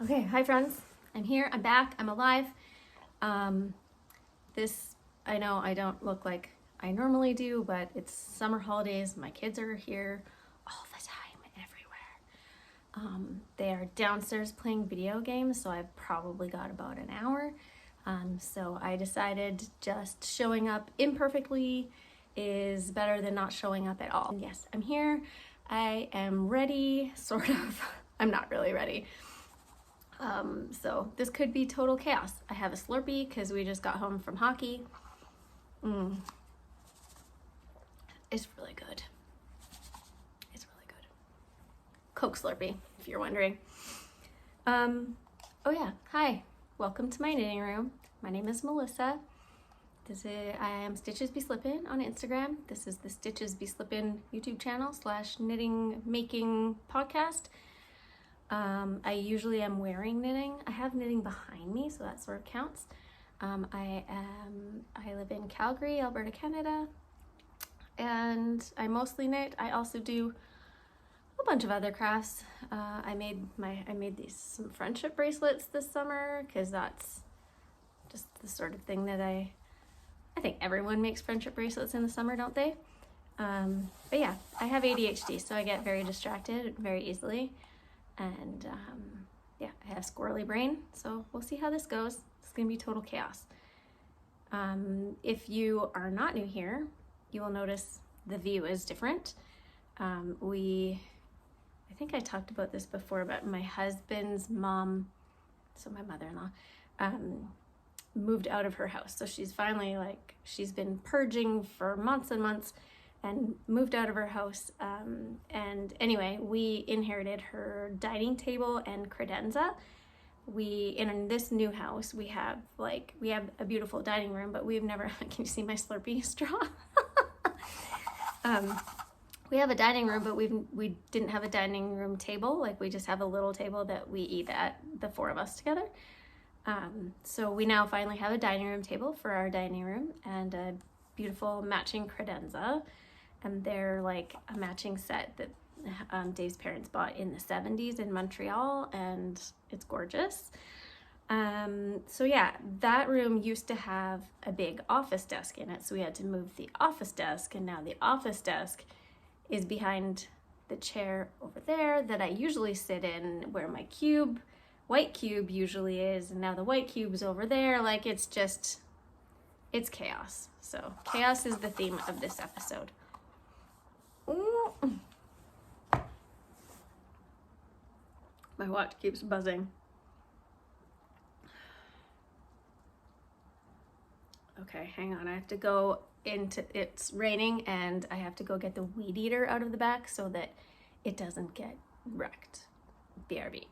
Okay, hi friends. I'm here, I'm back, I'm alive. I know I don't look like I normally do, but it's summer holidays. My kids are here all the time, everywhere. They are downstairs playing video games, so I've probably got about an hour. So I decided just showing up imperfectly is better than not showing up at all. And yes, I'm here. I am ready, sort of. I'm not really ready. So this could be total chaos. I have a Slurpee because we just got home from hockey. It's really good. It's really good. Coke Slurpee, if you're wondering. Oh yeah, hi. Welcome to my knitting room. My name is Melissa. I am Stitches Be Slippin on Instagram. This is the Stitches Be Slippin YouTube channel / knitting making podcast. I usually am wearing knitting. I have knitting behind me, so that sort of counts. I live in Calgary, Alberta, Canada, and I mostly knit. I also do a bunch of other crafts. I made some friendship bracelets this summer because that's just the sort of thing that I think everyone makes friendship bracelets in the summer, don't they? But yeah, I have ADHD, so I get very distracted very easily. And yeah, I have squirrely brain, so we'll see how this goes. It's gonna be total chaos. If you are not new here, you will notice the view is different. I think I talked about this before, but my husband's mom, so my mother-in-law, moved out of her house. So she's finally she's been purging for months and months and moved out of her house. And anyway, we inherited her dining table and credenza. In this new house, we have a beautiful dining room, but we've never, can you see my Slurpee straw? We have a dining room, but we didn't have a dining room table. We just have a little table that we eat at, the four of us together. So we now finally have a dining room table for our dining room and a beautiful matching credenza. And they're like a matching set that Dave's parents bought in the 70s in Montreal, and it's gorgeous. So yeah, that room used to have a big office desk in it, so we had to move the office desk, and now the office desk is behind the chair over there that I usually sit in, where my white cube usually is, and now the white cube's over there. It's chaos. So chaos is the theme of this episode. My watch keeps buzzing. Okay, hang on. I have to go it's raining and I have to go get the weed eater out of the back so that it doesn't get wrecked. BRB.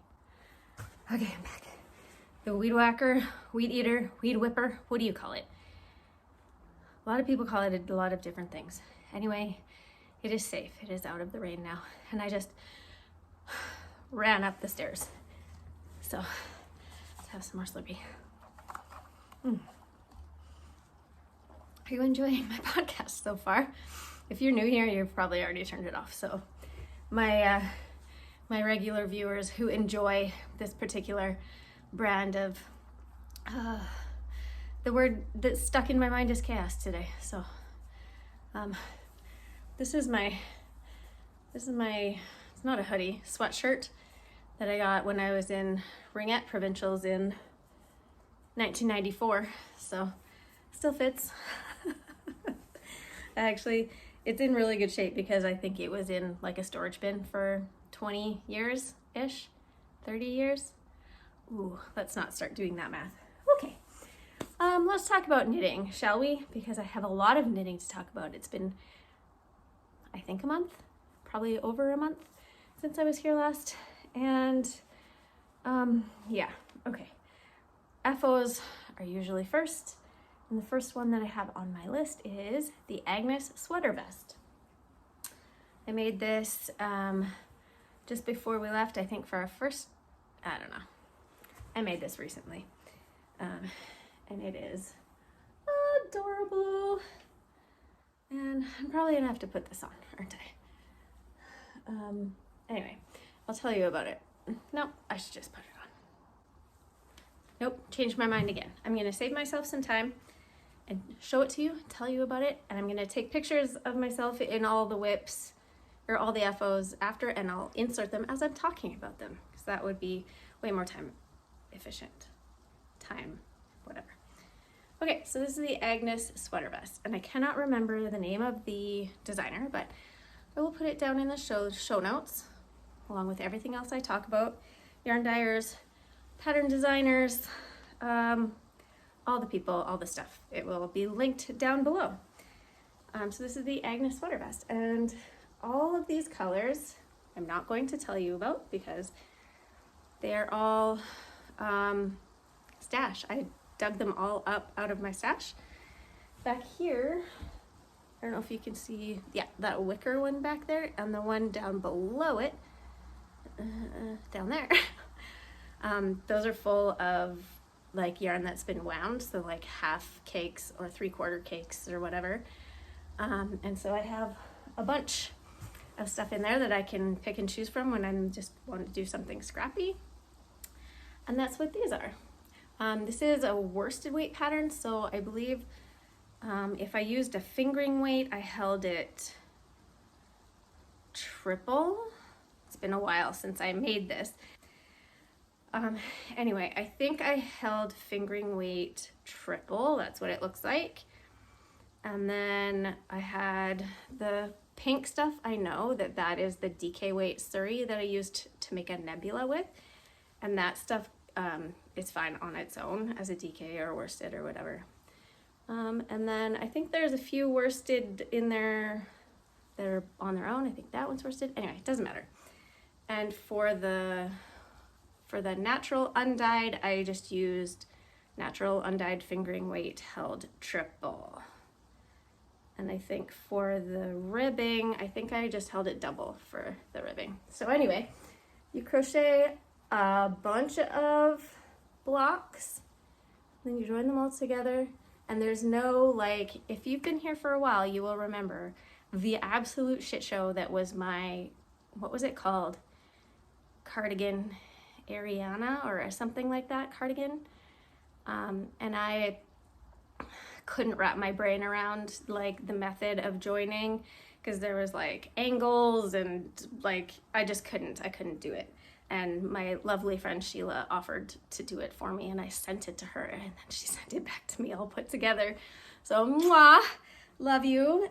Okay, I'm back. The weed whacker, weed eater, weed whipper, what do you call it? A lot of people call it a lot of different things. Anyway, it is safe. It is out of the rain now. And I just ran up the stairs. So let's have some more Slurpee. Are you enjoying my podcast so far? If you're new here, you've probably already turned it off. So my regular viewers who enjoy this particular brand of the word that's stuck in my mind is chaos today. So this is my it's not a hoodie, sweatshirt that I got when I was in Ringette Provincials in 1994. So still fits. Actually, it's in really good shape because I think it was in a storage bin for 20 years-ish, 30 years. Ooh, let's not start doing that math. Okay, let's talk about knitting, shall we? Because I have a lot of knitting to talk about. It's been, I think, a month, probably over a month since I was here last. And yeah, okay. FOs are usually first. And the first one that I have on my list is the Agnes sweater vest. I made this just before we left, I think for our first, I don't know. I made this recently. And it is adorable. And I'm probably gonna have to put this on, aren't I? Anyway, I'll tell you about it. No, I should just put it on. nope, changed my mind again. I'm gonna save myself some time and show it to you, tell you about it, and I'm gonna take pictures of myself in all the whips or all the FOs after, and I'll insert them as I'm talking about them, because that would be way more time efficient. Whatever. Okay, so this is the Agnes sweater vest, and I cannot remember the name of the designer, but I will put it down in the show notes, along with everything else I talk about. Yarn dyers, pattern designers, all the people, all the stuff. It will be linked down below. So this is the Agnes sweater vest, and all of these colors I'm not going to tell you about because they're all stash. I dug them all up out of my stash. Back here, I don't know if you can see, yeah, that wicker one back there, and the one down below it, down there. Those are full of like yarn that's been wound, so like half cakes or 3/4 cakes or whatever. And so I have a bunch of stuff in there that I can pick and choose from when I'm just want to do something scrappy. And that's what these are. This is a worsted weight pattern, so I believe if I used a fingering weight, I held it triple. It's been a while since I made this. Anyway, I think I held fingering weight triple. That's what it looks like. And then I had the pink stuff. I know that is the DK weight Surrey that I used to make a nebula with. And that stuff is fine on its own as a DK or worsted or whatever. And then I think there's a few worsted in there that are on their own. I think that one's worsted. Anyway, it doesn't matter. And for the natural undyed, I just used natural undyed fingering weight held triple. And I think for the ribbing, I think I just held it double for the ribbing. So anyway, you crochet a bunch of blocks, then you join them all together, and there's no, like, if you've been here for a while, you will remember the absolute shit show that was my, what was it called? Cardigan Ariana or something like that, cardigan. And I couldn't wrap my brain around like the method of joining, because there was like angles and like I couldn't do it. And my lovely friend Sheila offered to do it for me, and I sent it to her, and then she sent it back to me all put together. So mwah, love you.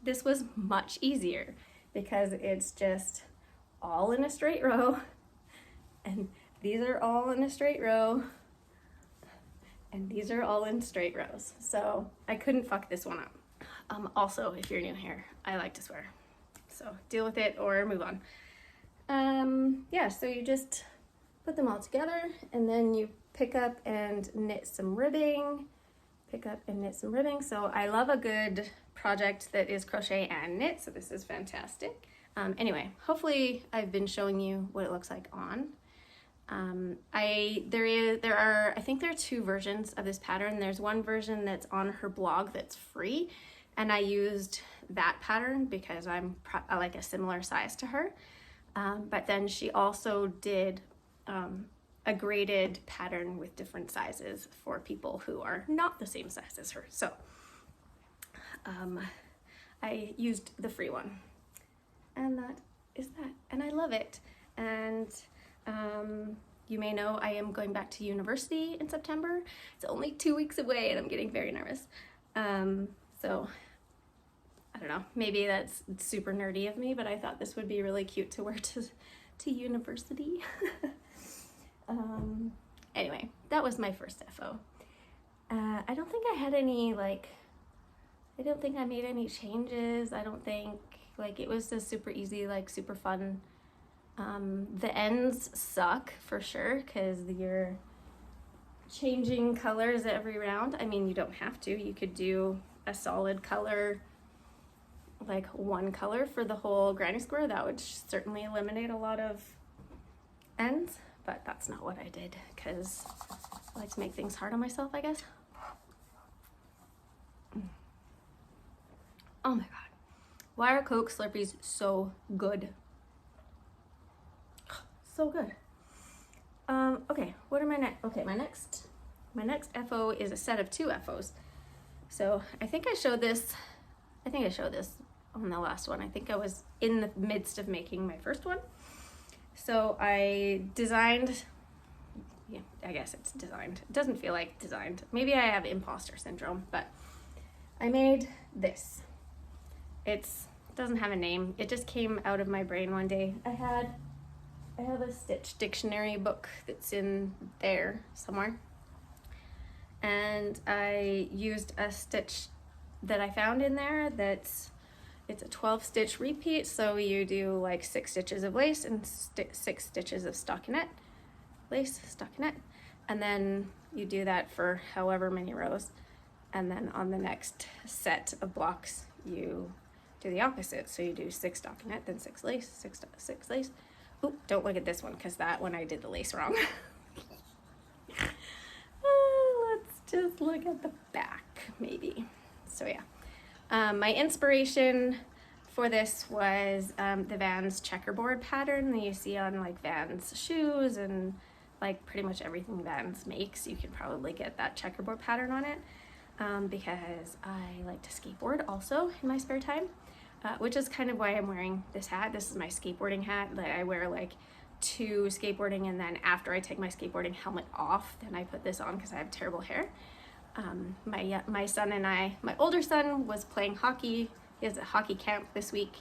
This was much easier because it's just all in a straight row, and these are all in a straight row, and these are all in straight rows. So I couldn't fuck this one up. Also, if you're new here, I like to swear, so deal with it or move on. Yeah, so you just put them all together, and then you pick up and knit some ribbing, So I love a good project that is crochet and knit, so this is fantastic. Anyway, hopefully I've been showing you what it looks like on. I think there are two versions of this pattern. There's one version that's on her blog that's free, and I used that pattern because I'm like a similar size to her. But then she also did a graded pattern with different sizes for people who are not the same size as her. So I used the free one, and that is that, and I love it. And you may know I am going back to university in September. It's only 2 weeks away, and I'm getting very nervous. So I don't know, maybe that's super nerdy of me, but I thought this would be really cute to wear to university. Anyway, that was my first FO. I don't think I had any, I don't think I made any changes. I don't think, it was just super easy, super fun. The ends suck for sure, because you're changing colors every round. I mean, you don't have to. You could do a solid color, one color for the whole granny square. That would certainly eliminate a lot of ends, but that's not what I did, because I like to make things hard on myself, I guess. Oh my god. Why are Coke Slurpees so good? So good. Okay, what are my next? Okay, my next FO is a set of 2 FOs. So I think I showed this. I think I showed this on the last one. I think I was in the midst of making my first one. So I designed. Yeah, I guess it's designed. It doesn't feel like designed. Maybe I have imposter syndrome, but I made this. It doesn't have a name. It just came out of my brain one day. I have a stitch dictionary book that's in there somewhere. And I used a stitch that I found in there it's a 12 stitch repeat. So you do like 6 stitches of lace and 6 stitches of stockinette. Lace, stockinette, and then you do that for however many rows, and then on the next set of blocks you do the opposite. So you do 6 stockinette, then 6 lace, 6 lace. Oh, don't look at this one because that one I did the lace wrong. Let's just look at the back maybe. So yeah, my inspiration for this was the Vans checkerboard pattern that you see on like Vans shoes and like pretty much everything Vans makes. You can probably get that checkerboard pattern on it because I like to skateboard also in my spare time, which is kind of why I'm wearing this hat. This is my skateboarding hat that I wear like to skateboarding, and then after I take my skateboarding helmet off, then I put this on because I have terrible hair. My son and I, my older son was playing hockey. He has a hockey camp this week.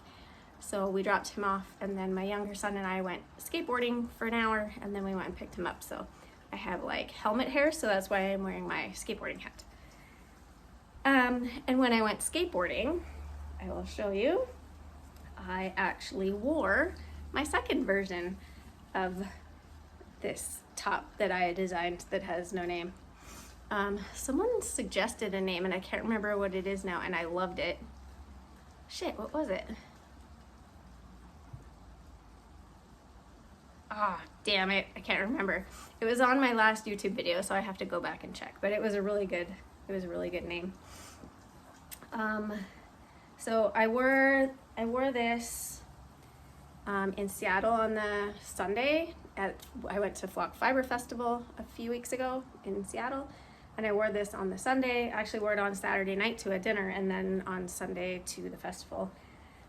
So we dropped him off, and then my younger son and I went skateboarding for an hour, and then we went and picked him up. So I have like helmet hair, so that's why I'm wearing my skateboarding hat. And when I went skateboarding, I will show you, I actually wore my second version of this top that I designed that has no name. Someone suggested a name, and I can't remember what it is now, and I loved it. Shit, what was it? Ah, damn it, I can't remember. It was on my last YouTube video, so I have to go back and check, but it was a really good name. So I wore this in Seattle on the Sunday. I went to Flock Fiber Festival a few weeks ago in Seattle, and I wore this on the Sunday. I actually wore it on Saturday night to a dinner, and then on Sunday to the festival.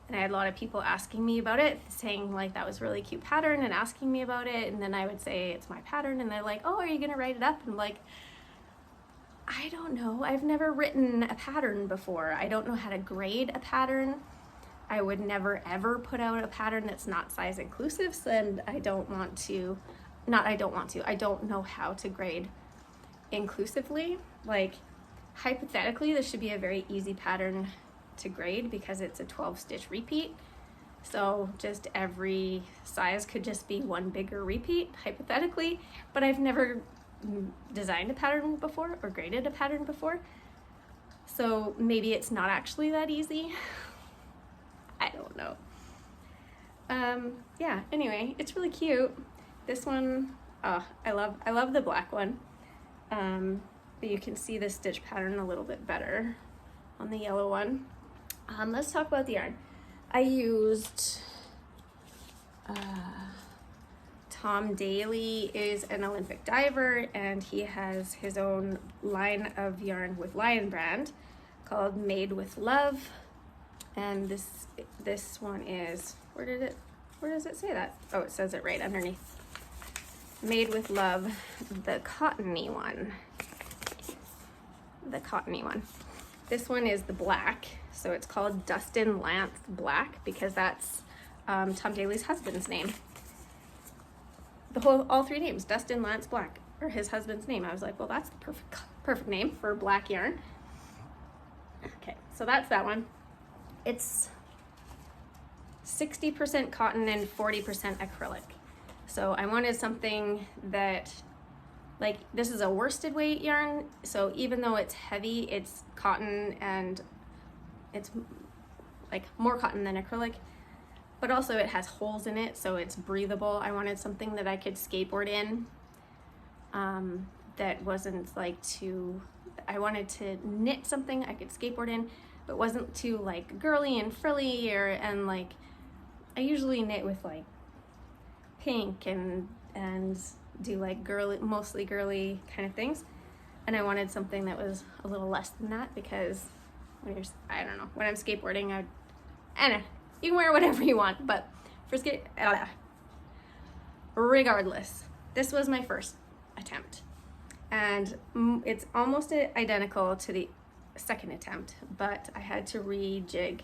And I had a lot of people asking me about it, saying like that was a really cute pattern and asking me about it. And then I would say it's my pattern, and they're like, oh, are you gonna write it up? And I'm like, I don't know. I've never written a pattern before. I don't know how to grade a pattern. I would never ever put out a pattern that's not size inclusive, and I don't know how to grade inclusively. Like hypothetically, this should be a very easy pattern to grade because it's a 12 stitch repeat. So just every size could just be one bigger repeat hypothetically, but I've never designed a pattern before or graded a pattern before. So maybe it's not actually that easy. I don't know. Yeah, anyway, it's really cute. This one, oh, I love the black one. But you can see the stitch pattern a little bit better on the yellow one. Let's talk about the yarn. I used Tom Daly is an Olympic diver, and he has his own line of yarn with Lion brand called Made with Love. And this one is, where does it say that? Oh, it says it right underneath. Made with Love, the cottony one. The cottony one. This one is the black, so it's called Dustin Lance Black because that's Tom Daly's husband's name. All 3 names, Dustin Lance Black, are his husband's name. I was like, well, that's the perfect name for black yarn. Okay, so that's that one. It's 60% cotton and 40% acrylic. So I wanted something that, like, this is a worsted weight yarn, so even though it's heavy, it's cotton, and it's like more cotton than acrylic, but also it has holes in it, so it's breathable. I wanted something that I could skateboard in, that wasn't like too, I wanted to knit something I could skateboard in, but wasn't too like girly and frilly, and like, I usually knit with like pink and do like girly, mostly girly kind of things. And I wanted something that was a little less than that, because when you're, I don't know, when I'm skateboarding, I don't know, you can wear whatever you want, but for regardless, this was my first attempt. And it's almost identical to the second attempt, but I had to rejig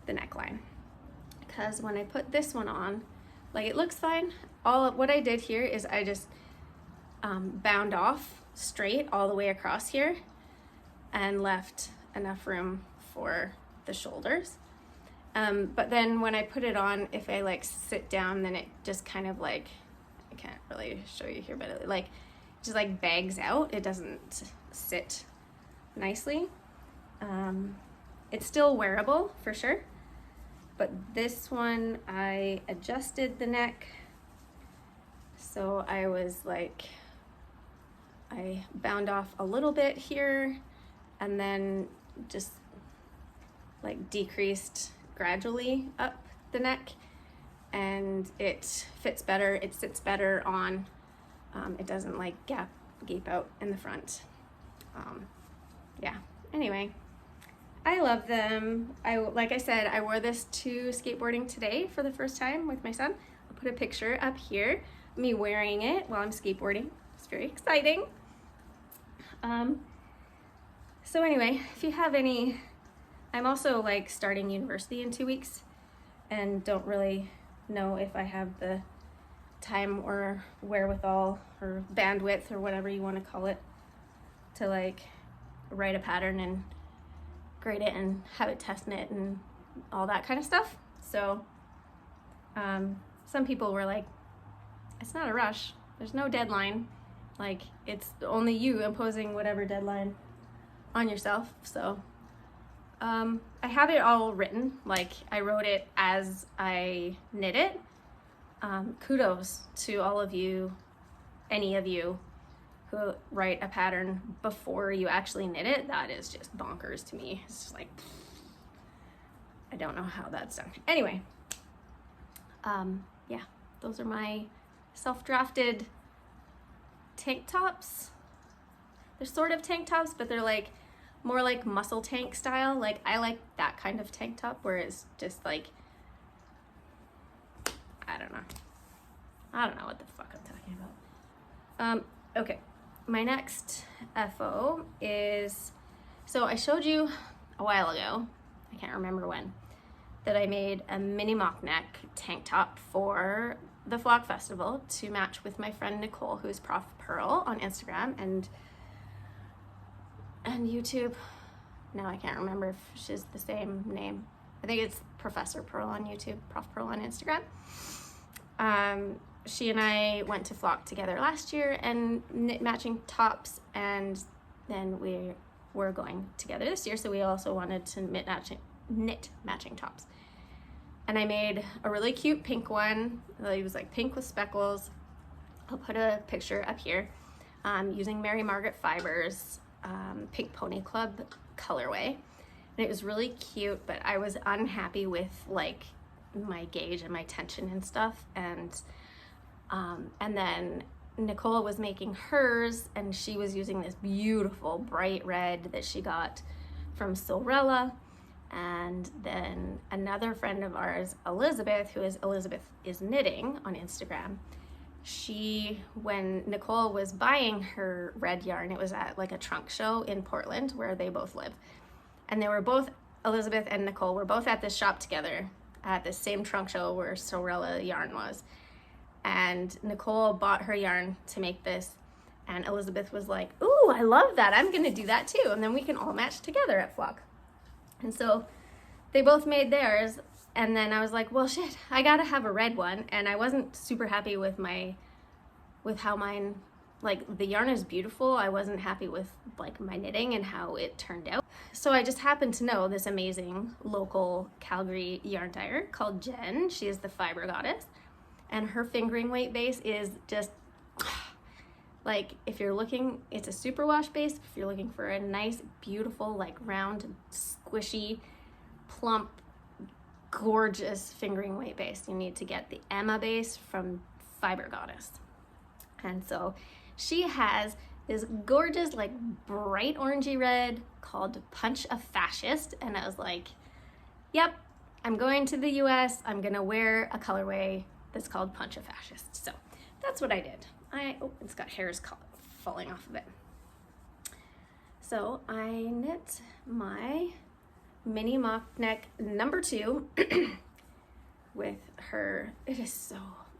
the neckline, because when I put this one on, like, it looks fine. What I did here is I just bound off straight all the way across here and left enough room for the shoulders. But then when I put it on, if I like sit down, then it just kind of like, I can't really show you here, but it like just like bags out. It doesn't sit nicely. It's still wearable for sure, but this one I adjusted the neck. So I was like, I bound off a little bit here and then just like decreased gradually up the neck, and it fits better, it sits better on, it doesn't like gape out in the front. Yeah, anyway, I love them. Like I said, I wore this to skateboarding today for the first time with my son. I'll put a picture up here, me wearing it while I'm skateboarding. It's very exciting. So anyway, if you have any, I'm also like starting university in 2 weeks and don't really know if I have the time or wherewithal or bandwidth or whatever you want to call it to like write a pattern and grade it and have it test knit and all that kind of stuff. So some people were like, it's not a rush, there's no deadline, like it's only you imposing whatever deadline on yourself. So I have it all written, like I wrote it as I knit it. Kudos to all of you, any of you who write a pattern before you actually knit it. That is just bonkers to me. It's just like, I don't know how that's done. Anyway, yeah, those are my self-drafted tank tops. They're sort of tank tops, but they're like more like muscle tank style. Like I like that kind of tank top where it's just like, I don't know what the fuck I'm talking about. Okay, my next FO is, so I showed you a while ago, I can't remember when, that I made a mini mock neck tank top for the Flock Festival to match with my friend Nicole, who's Prof Pearl on Instagram and YouTube. Now I can't remember if she's the same name. I think it's Professor Pearl on YouTube, Prof Pearl on Instagram. She and I went to Flock together last year and knit matching tops, and then we were going together this year, so we also wanted to knit matching tops. And I made a really cute pink one. It was like pink with speckles. I'll put a picture up here, using Mary Margaret fibers, Pink Pony Club colorway. And it was really cute, but I was unhappy with like my gauge and my tension and stuff. And then Nicole was making hers, and she was using this beautiful bright red that she got from Silrella. And then another friend of ours, Elizabeth is knitting on Instagram. When Nicole was buying her red yarn, it was at like a trunk show in Portland where they both live. And they were both, Elizabeth and Nicole were both at this shop together at the same trunk show where Silrella yarn was. And Nicole bought her yarn to make this, and Elizabeth was like, ooh, I love that, I'm gonna do that too, and then we can all match together at Flock. And so they both made theirs, and then I was like, well shit, I gotta have a red one. And I wasn't super happy with how mine, like the yarn is beautiful, I wasn't happy with like my knitting and how it turned out. So I just happened to know this amazing local Calgary yarn dyer called Jen. She is the fiber goddess, and her fingering weight base is just like, if you're looking, it's a superwash base. If you're looking for a nice, beautiful, like round, squishy, plump, gorgeous fingering weight base, you need to get the Emma base from Fiber Goddess. And so she has this gorgeous, like bright orangey red called Punch a Fascist. And I was like, yep, I'm going to the US. I'm gonna wear a colorway that's called Punch a Fascist. So that's what I did. Oh, it's got hairs falling off of it. So I knit my mini mock neck number 2 with her. It is so,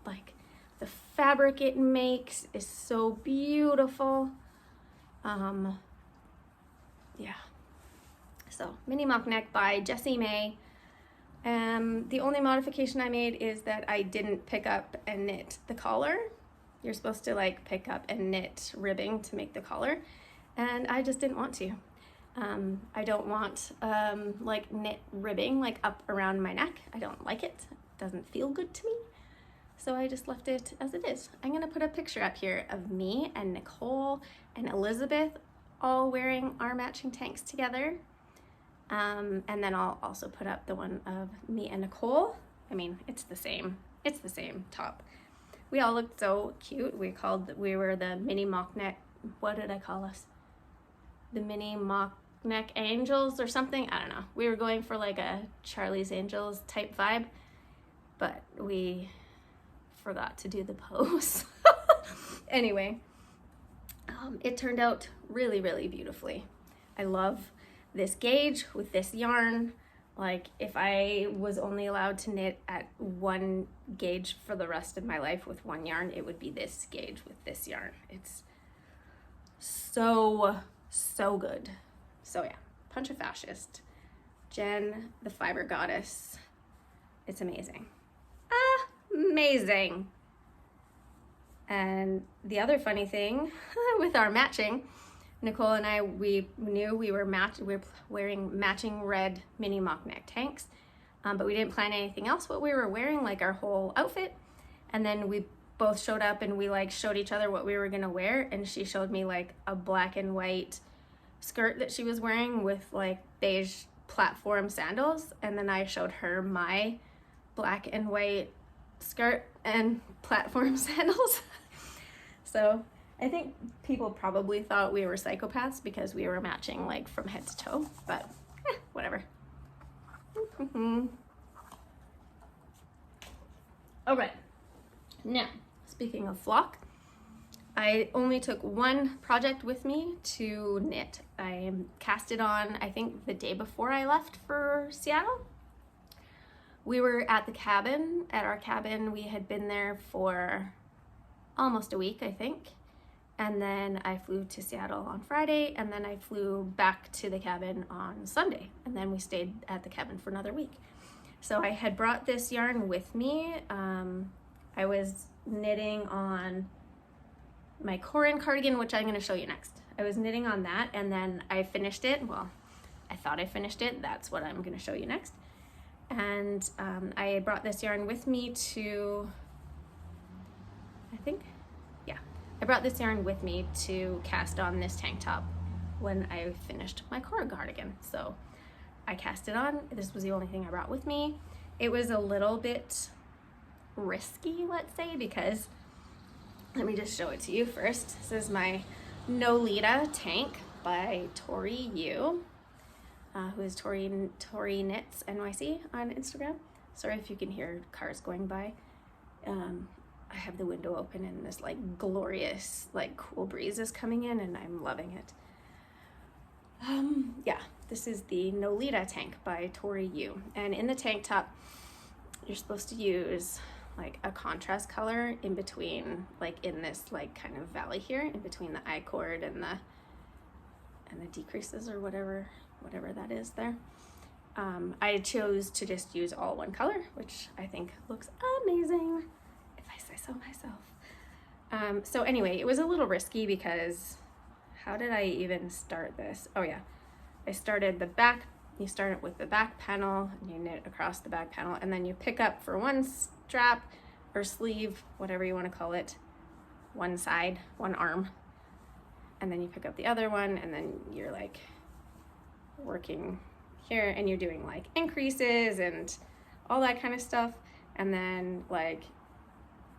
like, the fabric it makes is so beautiful. Yeah. So mini mock neck by Jessie May. The only modification I made is that I didn't pick up and knit the collar. You're supposed to like pick up and knit ribbing to make the collar, and I just didn't want to. I don't want like knit ribbing like up around my neck. I don't like it. It doesn't feel good to me. So I just left it as it is. I'm gonna put a picture up here of me and Nicole and Elizabeth all wearing our matching tanks together. And then I'll also put up the one of me and Nicole. I mean, it's the same top. We all looked so cute. We were the mini mock neck, what did I call us? The mini mock neck angels or something, I don't know. We were going for like a Charlie's Angels type vibe, but we forgot to do the pose. Anyway, it turned out really, really beautifully. I love this gauge with this yarn. Like, if I was only allowed to knit at one gauge for the rest of my life with one yarn, it would be this gauge with this yarn. It's so, so good. So yeah, Punch a Fascist. Jen, the fiber goddess. It's amazing. Amazing. And the other funny thing with our matching, Nicole and I, we knew we were wearing matching red mini mock neck tanks, but we didn't plan anything else. What we were wearing, like our whole outfit, and then we both showed up and we like showed each other what we were gonna wear, and she showed me like a black and white skirt that she was wearing with like beige platform sandals, and then I showed her my black and white skirt and platform sandals. So I think people probably thought we were psychopaths because we were matching like from head to toe, but whatever. Okay, now speaking of flock, I only took one project with me to knit. I cast it on, I think, the day before I left for Seattle. We were at the cabin. At our cabin, we had been there for almost a week, I think. And then I flew to Seattle on Friday, and then I flew back to the cabin on Sunday. And then we stayed at the cabin for another week. So I had brought this yarn with me. I was knitting on my Corin cardigan, which I'm gonna show you next. I was knitting on that, and then I finished it. Well, I thought I finished it. That's what I'm gonna show you next. And I brought this yarn with me to, I brought this yarn with me to cast on this tank top when I finished my Corin cardigan. So I cast it on. This was the only thing I brought with me. It was a little bit risky, let's say, because let me just show it to you first. This is my Nolita tank by Tori Yu, who is Tori Knits NYC on Instagram. Sorry if you can hear cars going by. I have the window open and this like glorious, like cool breeze is coming in, and I'm loving it. Yeah, this is the Nolita tank by Tori Yu. And in the tank top, you're supposed to use like a contrast color in between, like in this like kind of valley here, in between the I cord and the decreases or whatever that is there. I chose to just use all one color, which I think looks amazing, if I say so myself. So anyway, it was a little risky because how did I even start this? Oh yeah, I started the back. You start it with the back panel, and you knit across the back panel, and then you pick up for one strap or sleeve, whatever you want to call it, one side, one arm, and then you pick up the other one, and then you're like working here, and you're doing like increases and all that kind of stuff, and then like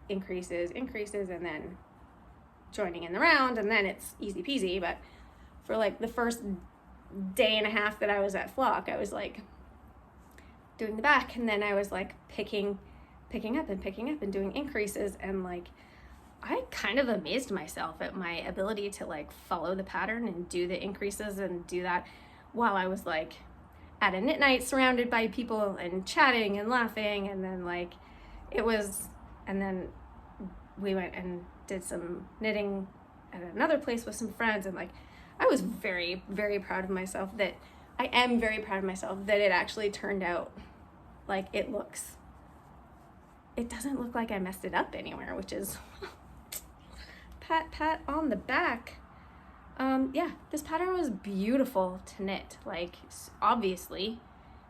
increases, and then joining in the round, and then it's easy peasy. But for like the first day and a half that I was at Flock, I was like doing the back, and then I was like picking up and doing increases, and like I kind of amazed myself at my ability to like follow the pattern and do the increases and do that while I was like at a knit night surrounded by people and chatting and laughing. And then like and then we went and did some knitting at another place with some friends, and like I was very, very proud of myself that I am very proud of myself that it actually turned out like it doesn't look like I messed it up anywhere, which is pat on the back. Yeah, this pattern was beautiful to knit, like obviously,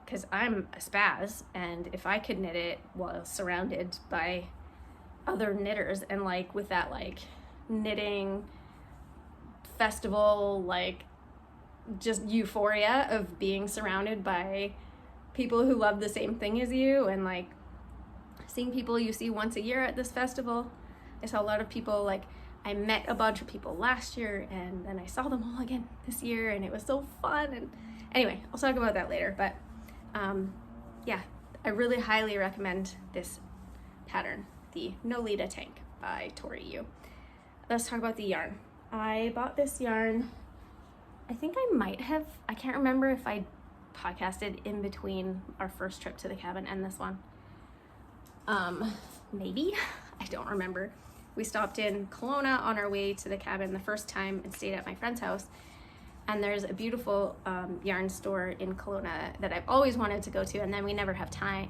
because I'm a spaz, and if I could knit it while surrounded by other knitters and like with that like knitting festival, like just euphoria of being surrounded by people who love the same thing as you, and like seeing people you see once a year at this festival. I saw a lot of people, like I met a bunch of people last year, and then I saw them all again this year, and it was so fun. And anyway, I'll talk about that later, but yeah, I really highly recommend this pattern, the Nolita Tank by Tori Yu. Let's talk about the yarn. I bought this yarn, I think I can't remember if I podcasted in between our first trip to the cabin and this one. Maybe, I don't remember. We stopped in Kelowna on our way to the cabin the first time and stayed at my friend's house. And there's a beautiful yarn store in Kelowna that I've always wanted to go to, and then we never had time,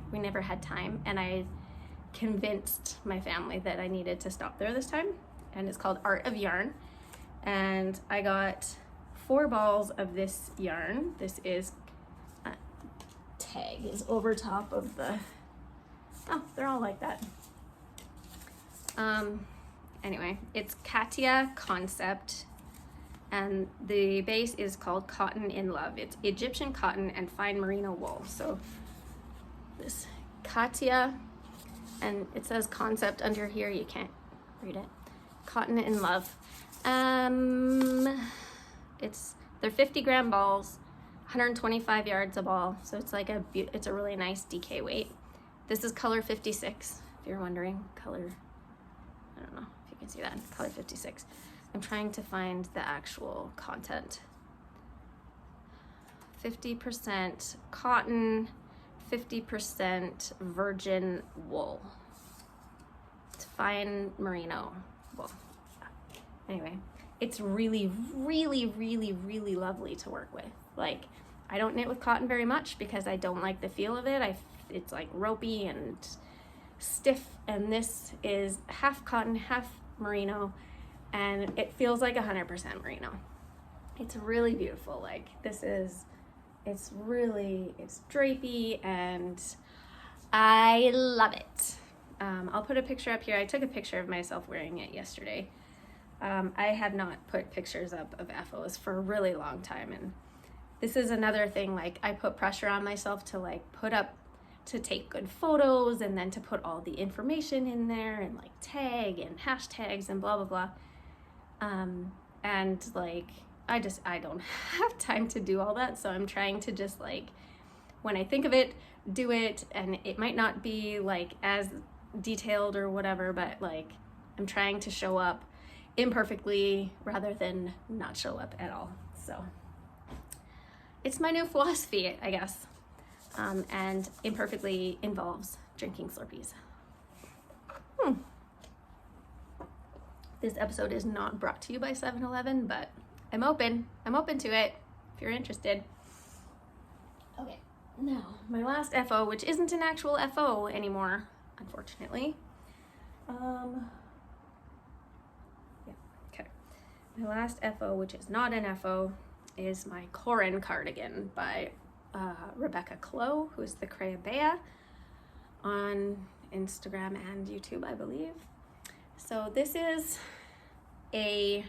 and I convinced my family that I needed to stop there this time, and it's called Art of Yarn. And I got 4 balls of this yarn. This is tag is over top of the, oh, they're all like that. Anyway, it's Katia Concept, and the base is called Cotton in Love. It's Egyptian cotton and fine merino wool. So this Katia, and it says concept under here, you can't read it. Cotton in Love. They're 50-gram balls, 125 yards a ball, so it's like it's a really nice DK weight. This is color 56, if you're wondering. Color, I don't know if you can see that, color 56. I'm trying to find the actual content. 50% cotton, 50% virgin wool. It's fine merino wool. Anyway, it's really, really, really, really lovely to work with. Like, I don't knit with cotton very much because I don't like the feel of it. It's like ropey and stiff, and this is half cotton, half merino, and it feels like 100% merino. It's really beautiful. Like, it's drapey, and I love it. I'll put a picture up here. I took a picture of myself wearing it yesterday. I have not put pictures up of FOs for a really long time, and this is another thing, like I put pressure on myself to like to take good photos, and then to put all the information in there, and like tag and hashtags and blah blah blah. And like I don't have time to do all that, so I'm trying to just like, when I think of it, do it, and it might not be like as detailed or whatever, but like I'm trying to show up imperfectly rather than not show up at all. So it's my new philosophy, I guess. And imperfectly involves drinking Slurpees. This episode is not brought to you by 7-Eleven, but I'm open to it if you're interested. Okay, now my last FO, which isn't an actual FO anymore, unfortunately. My last FO, which is not an FO, is my Corin cardigan by Rebecca Clow, who's the Crayabea on Instagram and YouTube, I believe. So this is a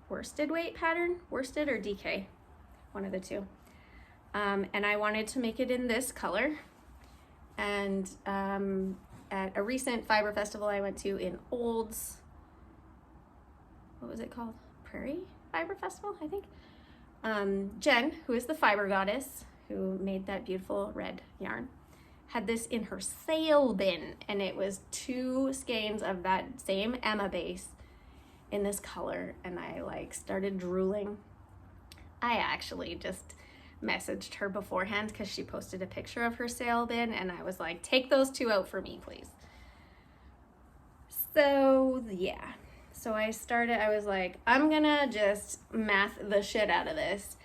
worsted weight pattern, worsted or DK, one of the two. And I wanted to make it in this color, and at a recent fiber festival I went to in Olds. What was it called? Prairie Fiber Festival, I think. Jen, who is the fiber goddess, who made that beautiful red yarn, had this in her sale bin, and it was 2 skeins of that same Emma base in this color, and I like started drooling. I actually just messaged her beforehand because she posted a picture of her sale bin, and I was like, take those 2 out for me, please. So yeah, so I was like, I'm gonna just math the shit out of this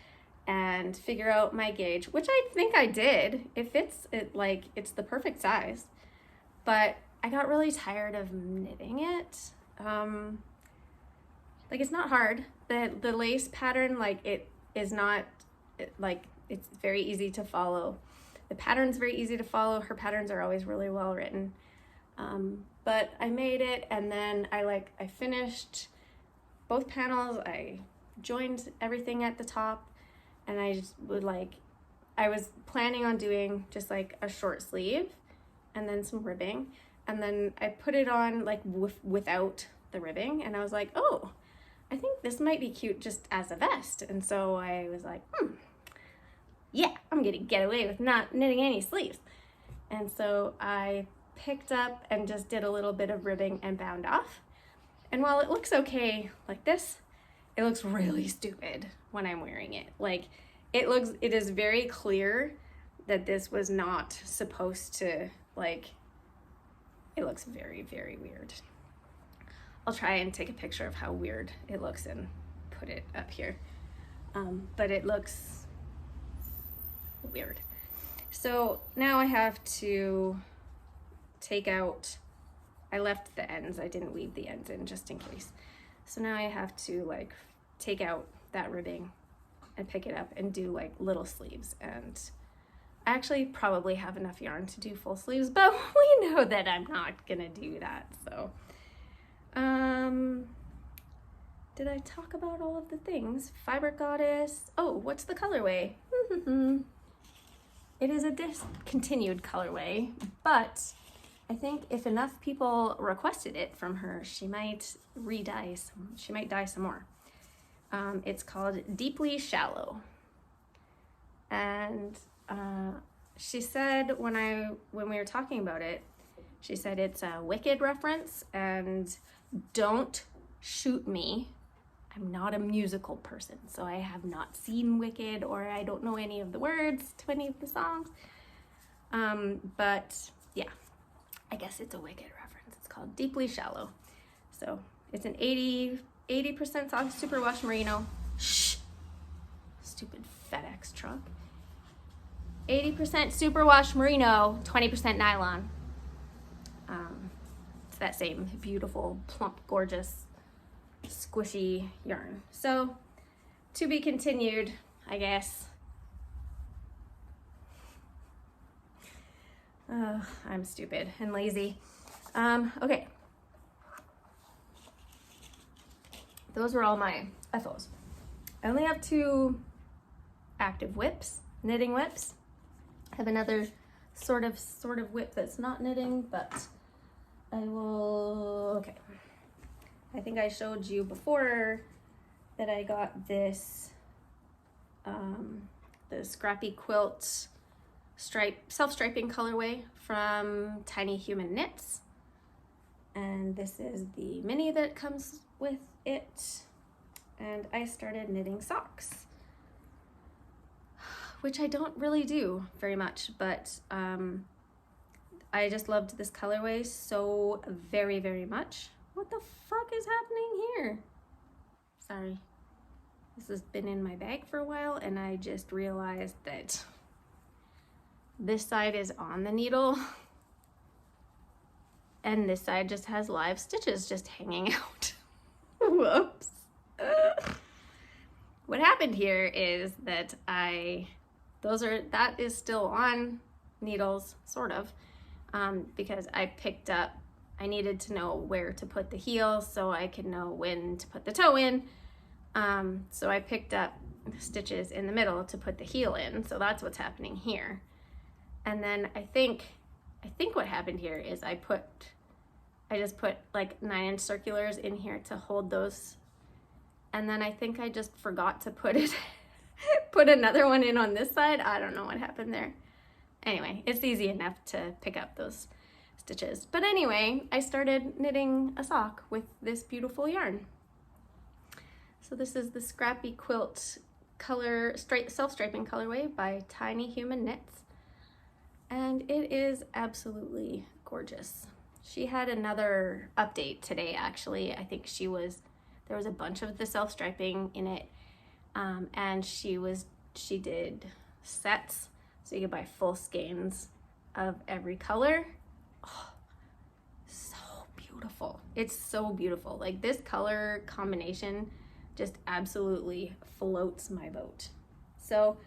and figure out my gauge, which I think I did. It fits, it's the perfect size, but I got really tired of knitting it. Like, it's not hard. The lace pattern, like, it is not, it's very easy to follow. The pattern's very easy to follow. Her patterns are always really well written. But I made it, and then I finished both panels. I joined everything at the top, and I just would I was planning on doing just like a short sleeve and then some ribbing, and then I put it on without the ribbing, and I was like, oh, I think this might be cute just as a vest. And so I was like, yeah, I'm gonna get away with not knitting any sleeves. And so I picked up and just did a little bit of ribbing and bound off. And while it looks okay like this, it looks really stupid when I'm wearing it. It is very clear that this was not supposed to, it looks very, very weird. I'll try and take a picture of how weird it looks and put it up here. But it looks weird. So now I have to take out, I left the ends, I didn't weave the ends in just in case. So now I have to take out that ribbing and pick it up and do little sleeves. And I actually probably have enough yarn to do full sleeves, but we know that I'm not gonna do that. So did I talk about all of the things? Fiber Goddess. Oh, what's the colorway? It is a discontinued colorway, but I think if enough people requested it from her, she might dye some more. It's called Deeply Shallow. And she said when we were talking about it, she said it's a Wicked reference, and don't shoot me. I'm not a musical person, so I have not seen Wicked, or I don't know any of the words to any of the songs. But yeah, I guess it's a Wicked reference. It's called Deeply Shallow. So it's an 80% soft superwash merino. Shh, stupid FedEx truck. 80% superwash merino, 20% nylon. It's that same beautiful, plump, gorgeous, squishy yarn. So to be continued, I guess. I'm stupid and lazy. Okay. Those were all my FOs. I only have 2 active whips, knitting whips. I have another sort of whip that's not knitting, but I will, okay. I think I showed you before that I got this, the Scrappy Quilt self-striping colorway from Tiny Human Knits. And this is the mini that comes with it. And I started knitting socks, which I don't really do very much, but I just loved this colorway so very, very much. What the fuck is happening here? Sorry. This has been in my bag for a while, and I just realized that this side is on the needle and this side just has live stitches just hanging out. Whoops. What happened here is that that is still on needles, sort of, because I needed to know where to put the heel so I could know when to put the toe in. So I picked up stitches in the middle to put the heel in. So that's what's happening here. And then I think I think what happened here is I just put like 9-inch circulars in here to hold those. And then I think I just forgot to put another one in on this side. I don't know what happened there. Anyway, it's easy enough to pick up those stitches. But anyway, I started knitting a sock with this beautiful yarn. So this is the Scrappy Quilt color self-striping colorway by Tiny Human Knits. And it is absolutely gorgeous. She had another update today, actually. I think there was a bunch of the self-striping in it. And she did sets, so you could buy full skeins of every color. Oh, so beautiful. It's so beautiful. Like, this color combination just absolutely floats my boat. So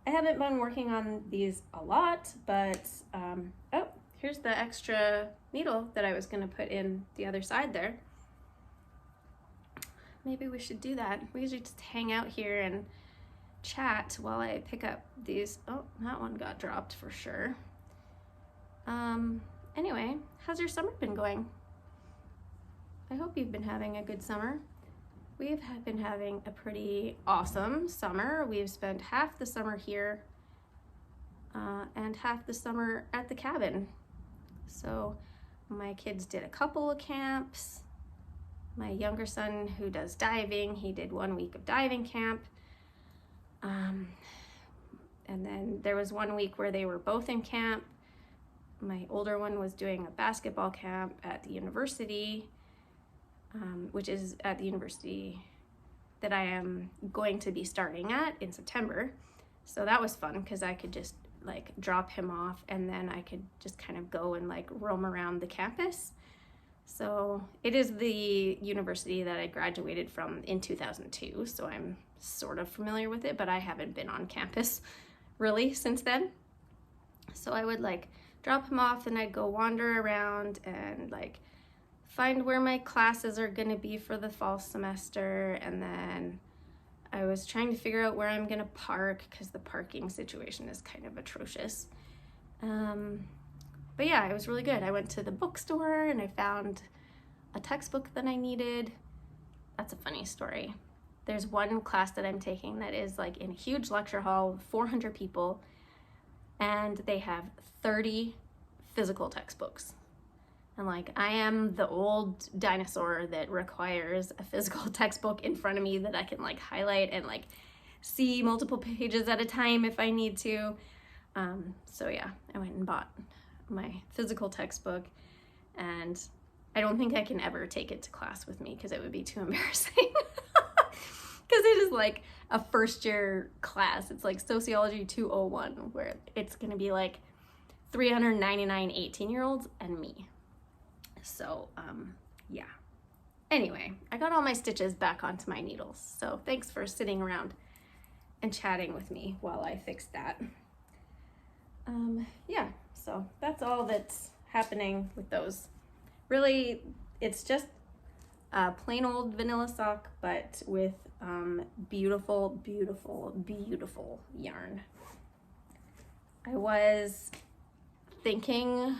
I haven't been working on these a lot, but oh, here's the extra needle that I was gonna put in the other side there. Maybe we should do that. We usually just hang out here and chat while I pick up these. Oh, that one got dropped for sure. Anyway, how's your summer been going? I hope you've been having a good summer. We've been having a pretty awesome summer. We've spent half the summer here and half the summer at the cabin. So my kids did a couple of camps. My younger son, who does diving, he did 1 week of diving camp. And then there was 1 week where they were both in camp. My older one was doing a basketball camp at the university, which is at the university that I am going to be starting at in September. So that was fun because I could just like drop him off and then I could just kind of go and like roam around the campus. So it is the university that I graduated from in 2002, so I'm sort of familiar with it, but I haven't been on campus really since then. So I would like drop him off and I'd go wander around and like find where my classes are gonna be for the fall semester, and then I was trying to figure out where I'm gonna park because the parking situation is kind of atrocious. But yeah, it was really good. I went to the bookstore and I found a textbook that I needed. That's a funny story. There's one class that I'm taking that is like in a huge lecture hall with 400 people, and they have 30 physical textbooks. And like, I am the old dinosaur that requires a physical textbook in front of me that I can like highlight and like see multiple pages at a time if I need to. So yeah, I went and bought my physical textbook, and I don't think I can ever take it to class with me because it would be too embarrassing. Because it is like a first year class. It's like Sociology 201, where it's gonna be like 399 18-year-olds and me. So yeah. Anyway, I got all my stitches back onto my needles. So thanks for sitting around and chatting with me while I fixed that. Yeah, so that's all that's happening with those. Really, it's just a plain old vanilla sock, but with beautiful, beautiful, beautiful yarn. I was thinking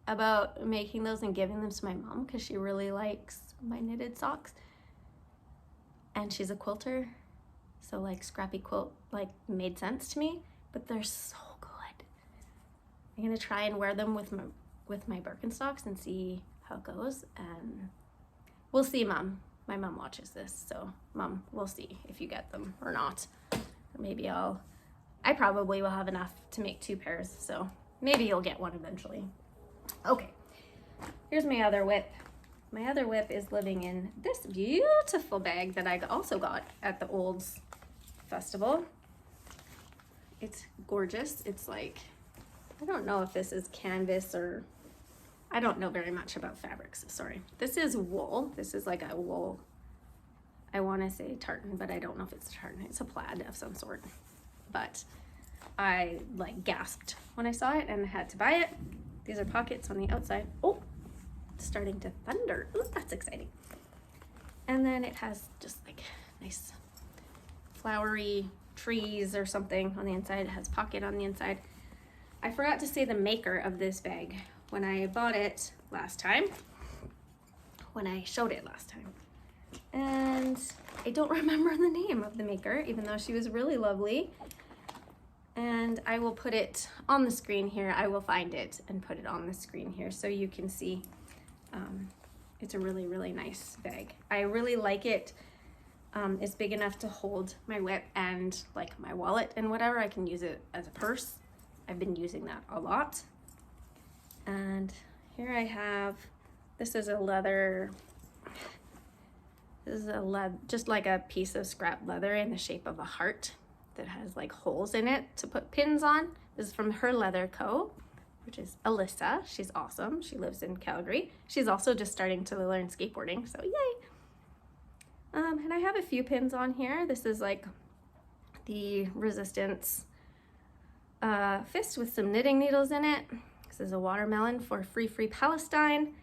about making those and giving them to my mom because she really likes my knitted socks. And she's a quilter, so like Scrappy Quilt like made sense to me, but they're so good. I'm gonna try and wear them with my Birkenstocks and see how it goes, and we'll see, Mom. My mom watches this, so Mom, we'll see if you get them or not. Or maybe I probably will have enough to make 2 pairs, so maybe you'll get one eventually. Okay, here's my other whip. My other whip is living in this beautiful bag that I also got at the Olds Festival. It's gorgeous. It's like, I don't know if this is canvas or, I don't know very much about fabrics, sorry. This is wool. This is like a wool, I want to say tartan, but I don't know if it's tartan. It's a plaid of some sort. But I like gasped when I saw it and had to buy it. These are pockets on the outside. Oh, it's starting to thunder. Ooh, that's exciting. And then it has just like nice flowery trees or something on the inside. It has pocket on the inside. I forgot to say the maker of this bag when I bought it last time, when I showed it last time. And I don't remember the name of the maker, even though she was really lovely. And I will put it on the screen here. I will find it and put it on the screen here so you can see. It's a really, really nice bag. I really like it. It's big enough to hold my whip and like my wallet and whatever. I can use it as a purse. I've been using that a lot. And here I have, this is a leather, just like a piece of scrap leather in the shape of a heart that has like holes in it to put pins on. This is from Her Leather Co., which is Alyssa. She's awesome. She lives in Calgary. She's also just starting to learn skateboarding, so yay. And I have a few pins on here. This is like the Resistance fist with some knitting needles in it. This is a watermelon for Free Palestine.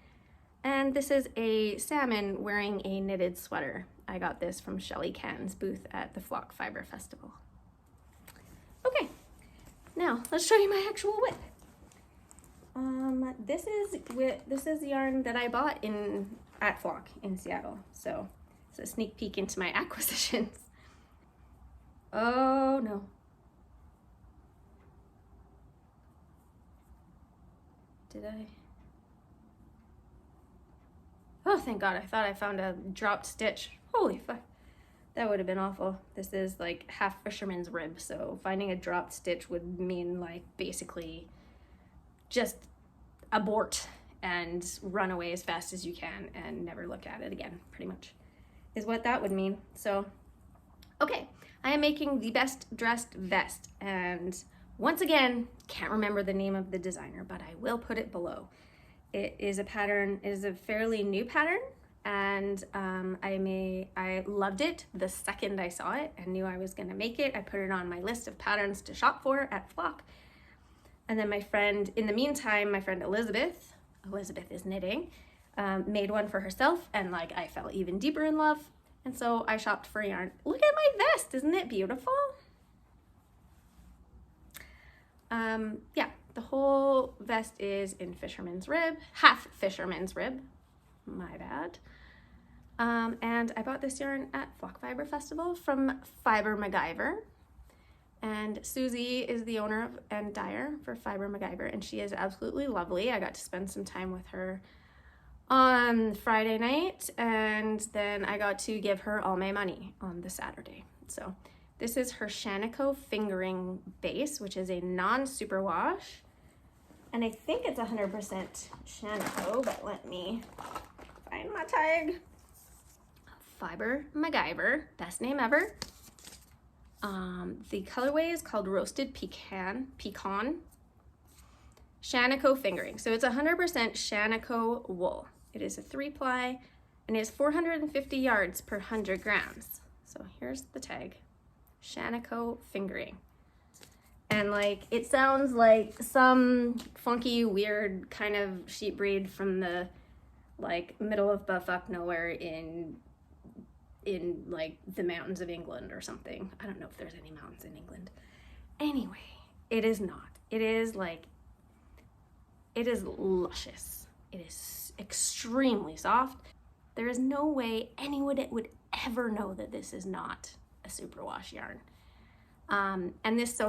And this is a salmon wearing a knitted sweater. I got this from Shelly Can's booth at the Flock Fiber Festival. Okay, now let's show you my actual whip. This is yarn that I bought at Flock in Seattle. So it's a sneak peek into my acquisitions. Oh no. Did I? Oh, thank God. I thought I found a dropped stitch. Holy fuck. That would have been awful. This is like half fisherman's rib, so finding a dropped stitch would mean like basically just abort and run away as fast as you can and never look at it again, pretty much, is what that would mean. So, okay, I am making the Best Dressed Vest, and once again, can't remember the name of the designer, but I will put it below. It is a pattern, it is a fairly new pattern, and I loved it the second I saw it and knew I was gonna make it. I put it on my list of patterns to shop for at Flock. And then my friend, in the meantime, my friend Elizabeth is knitting, made one for herself, and like I fell even deeper in love. And so I shopped for yarn. Look at my vest, isn't it beautiful? Yeah, the whole vest is in fisherman's rib, half fisherman's rib, my bad. And I bought this yarn at Flock Fiber Festival from Fiber MacGyver. And Susie is the owner and dyer for Fiber MacGyver, and she is absolutely lovely. I got to spend some time with her on Friday night, and then I got to give her all my money on the Saturday. So this is her Shanico fingering base, which is a non-superwash. And I think it's 100% Shanico, but let me find my tag. Fiber MacGyver, best name ever. The colorway is called Roasted Pecan Shanico fingering. So it's 100% Shanico wool. It is a 3-ply and is 450 yards per 100 grams. So here's the tag, Shanico fingering. And like, it sounds like some funky, weird kind of sheep breed from the like middle of buttfuck nowhere in like the mountains of England or something. I don't know if there's any mountains in England. Anyway, it is not. It is like, it is luscious. It is extremely soft. There is no way anyone would ever know that this is not a superwash yarn. And this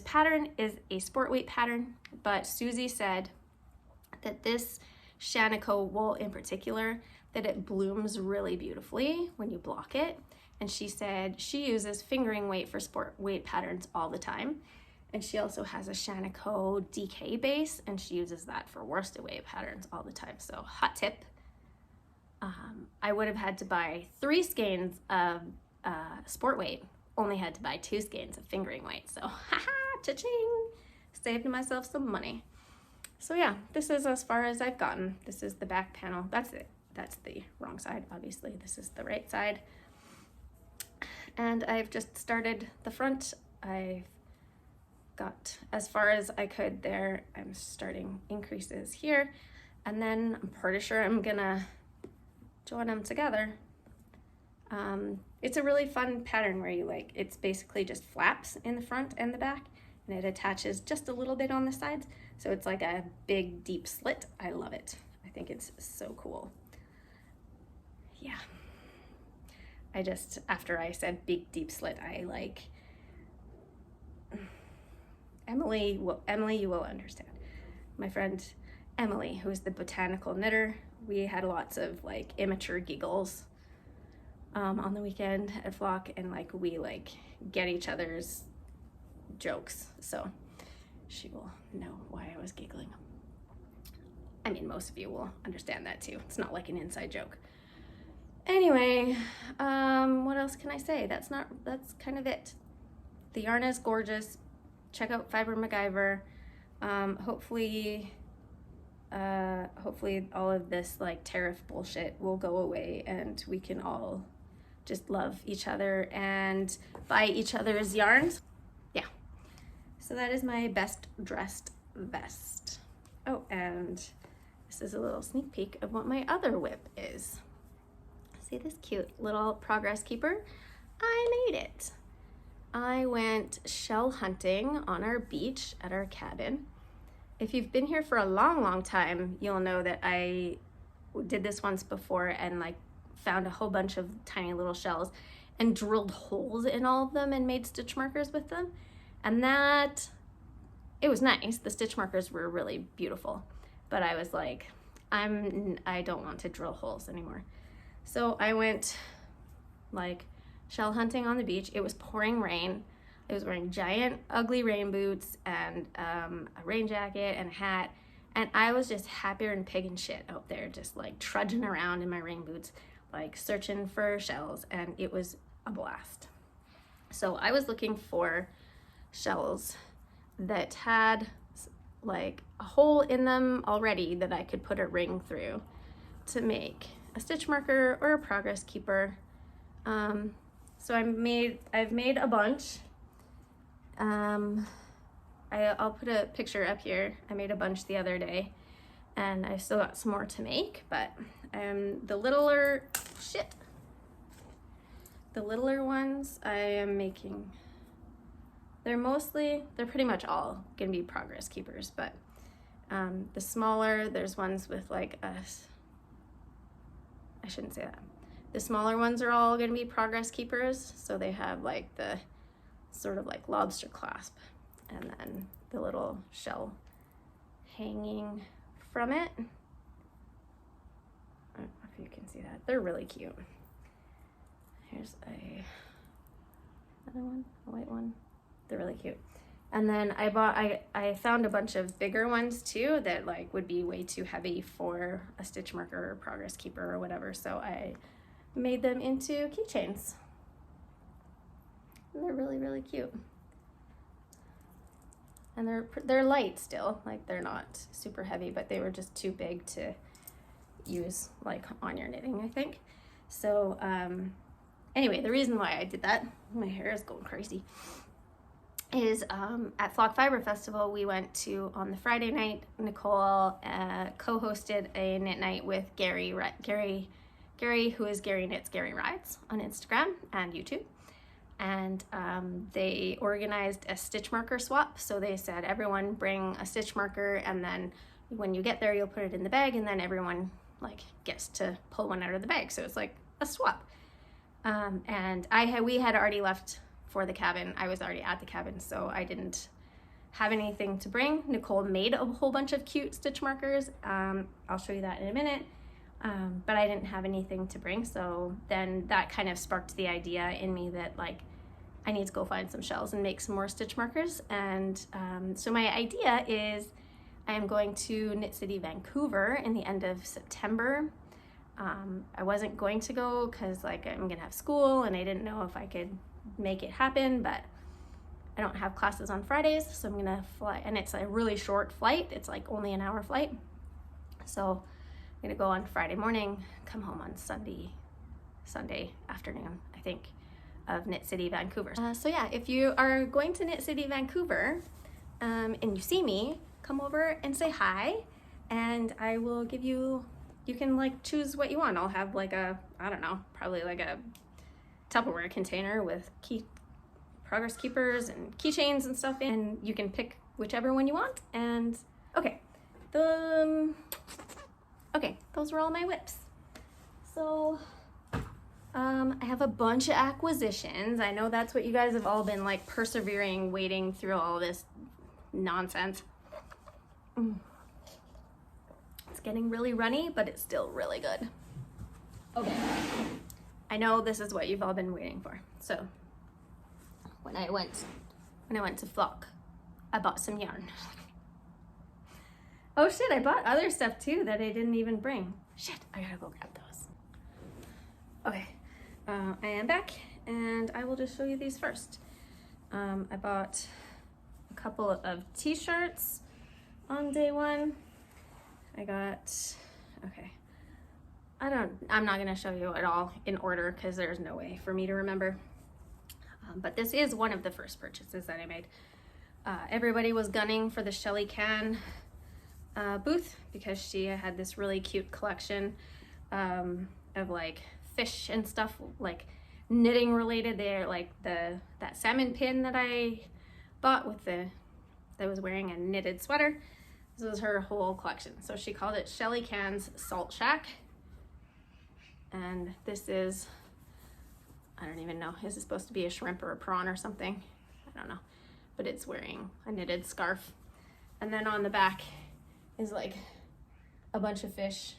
pattern is a sport weight pattern, but Susie said that this Shanico wool in particular, that it blooms really beautifully when you block it. And she said she uses fingering weight for sport weight patterns all the time. And she also has a Shanico DK base, and she uses that for worsted weight patterns all the time. So hot tip, I would have had to buy 3 skeins of sport weight, only had to buy 2 skeins of fingering weight. So haha, cha-ching, saved myself some money. So yeah, this is as far as I've gotten. This is the back panel. That's it. That's the wrong side, obviously. This is the right side. And I've just started the front. I've got as far as I could there. I'm starting increases here. And then I'm pretty sure I'm gonna join them together. It's a really fun pattern where you like, it's basically just flaps in the front and the back. and it attaches just a little bit on the sides. So it's like a big deep slit. I love it. I think it's so cool. Yeah. I just, after I said big deep slit, I like, Emily, you will understand. My friend Emily, who is the botanical knitter, we had lots of like immature giggles on the weekend at Flock, and like we like get each other's jokes, so she will know why I was giggling. I mean, most of you will understand that too. It's not like an inside joke. Anyway, what else can I say? That's kind of it. The yarn is gorgeous. Check out Fiber MacGyver. Hopefully all of this like tariff bullshit will go away and we can all just love each other and buy each other's yarns. Yeah. So that is my best dressed vest. Oh, and this is a little sneak peek of what my other whip is. See this cute little progress keeper? I made it. I went shell hunting on our beach at our cabin. If you've been here for a long time, you'll know that I did this once before and like found a whole bunch of tiny little shells and drilled holes in all of them and made stitch markers with them. And it was nice. The stitch markers were really beautiful, but I was like, I don't want to drill holes anymore. So I went like shell hunting on the beach. It was pouring rain. I was wearing giant ugly rain boots and a rain jacket and a hat, and I was just happier than pig and shit out there, just like trudging around in my rain boots, like searching for shells, and it was a blast. So I was looking for shells that had like a hole in them already that I could put a ring through to make a stitch marker or a progress keeper. So I've made a bunch. I'll put a picture up here. I made a bunch the other day, and I still got some more to make, but the littler ones I am making, they're pretty much all gonna be progress keepers, but the smaller, there's ones with like I shouldn't say that. The smaller ones are all gonna be progress keepers, so they have like the sort of like lobster clasp and then the little shell hanging from it. I don't know if you can see that. They're really cute. Here's another one, a white one. They're really cute. And then I found a bunch of bigger ones too that like would be way too heavy for a stitch marker or progress keeper or whatever, so I made them into keychains. And they're really cute. And they're light still, like they're not super heavy, but they were just too big to use like on your knitting, I think. So anyway, the reason why I did that, my hair is going crazy, is at Flock Fiber Festival we went to on the Friday night. Nicole co-hosted a knit night with Gary, who is Gary Knits, Gary Rides on Instagram and YouTube. And they organized a stitch marker swap. So they said, everyone bring a stitch marker, and then when you get there, you'll put it in the bag, and then everyone like gets to pull one out of the bag. So it's like a swap. And we had already left for the cabin. I was already at the cabin, so I didn't have anything to bring. Nicole made a whole bunch of cute stitch markers. I'll show you that in a minute. But I didn't have anything to bring, so then that kind of sparked the idea in me that like I need to go find some shells and make some more stitch markers. And so my idea is I am going to Knit City, Vancouver in the end of September. I wasn't going to go because like I'm gonna have school and I didn't know if I could make it happen, but I don't have classes on Fridays, so I'm gonna fly, and it's a really short flight. It's like only an hour flight. So I'm gonna go on Friday morning, come home on Sunday afternoon, I think, of Knit City, Vancouver. So yeah, if you are going to Knit City, Vancouver, and you see me, come over and say hi, and I will give you can like choose what you want. I'll have like I don't know, probably like a Tupperware container with progress keepers and keychains and stuff in, and you can pick whichever one you want. And okay, those were all my whips. So I have a bunch of acquisitions. I know that's what you guys have all been like persevering, waiting through all this nonsense. It's getting really runny, but it's still really good. Okay, I know this is what you've all been waiting for. So when I went to Flock, I bought some yarn. Oh shit, I bought other stuff too that I didn't even bring. Shit, I gotta go grab those. Okay, I am back and I will just show you these first. I bought a couple of t-shirts on day one. I got, okay, I'm not gonna show you it all in order because there's no way for me to remember. But this is one of the first purchases that I made. Everybody was gunning for the Shelly Can booth because she had this really cute collection of like fish and stuff, like knitting related. They're like that salmon pin that I bought with that was wearing a knitted sweater. This was her whole collection. So she called it Shelly Can's Salt Shack. And this is, I don't even know, is it supposed to be a shrimp or a prawn or something? I don't know, but it's wearing a knitted scarf. And then on the back is like a bunch of fish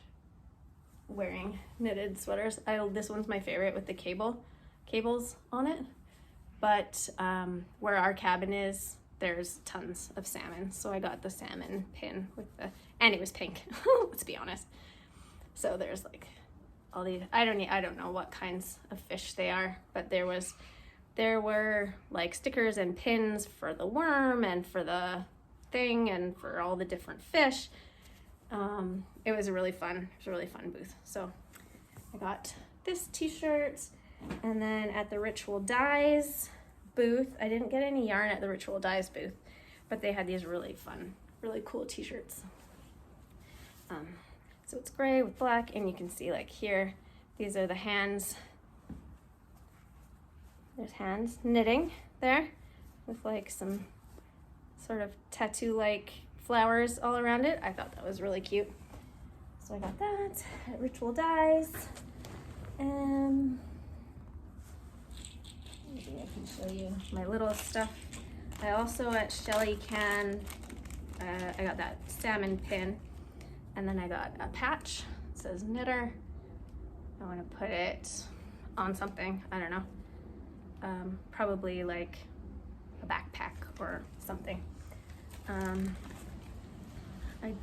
wearing knitted sweaters. This one's my favorite with the cables on it. But where our cabin is, there's tons of salmon. So I got the salmon pin with and it was pink, let's be honest. So there's like all these, I don't know what kinds of fish they are, but there were like stickers and pins for the worm and for the thing and for all the different fish. It was a really fun booth. So I got this t-shirt, and then at the Ritual Dyes booth, I didn't get any yarn at the Ritual Dyes booth, but they had these really fun, really cool t-shirts. So it's gray with black, and you can see like here, these are the hands. There's hands knitting there with like some sort of tattoo-like flowers all around it. I thought that was really cute. So I got that at Ritual Dyes. Maybe I can show you my little stuff. I also at Shelly Can, I got that salmon pin, and then I got a patch. It says knitter. I want to put it on something, I don't know. Probably like a backpack or something. I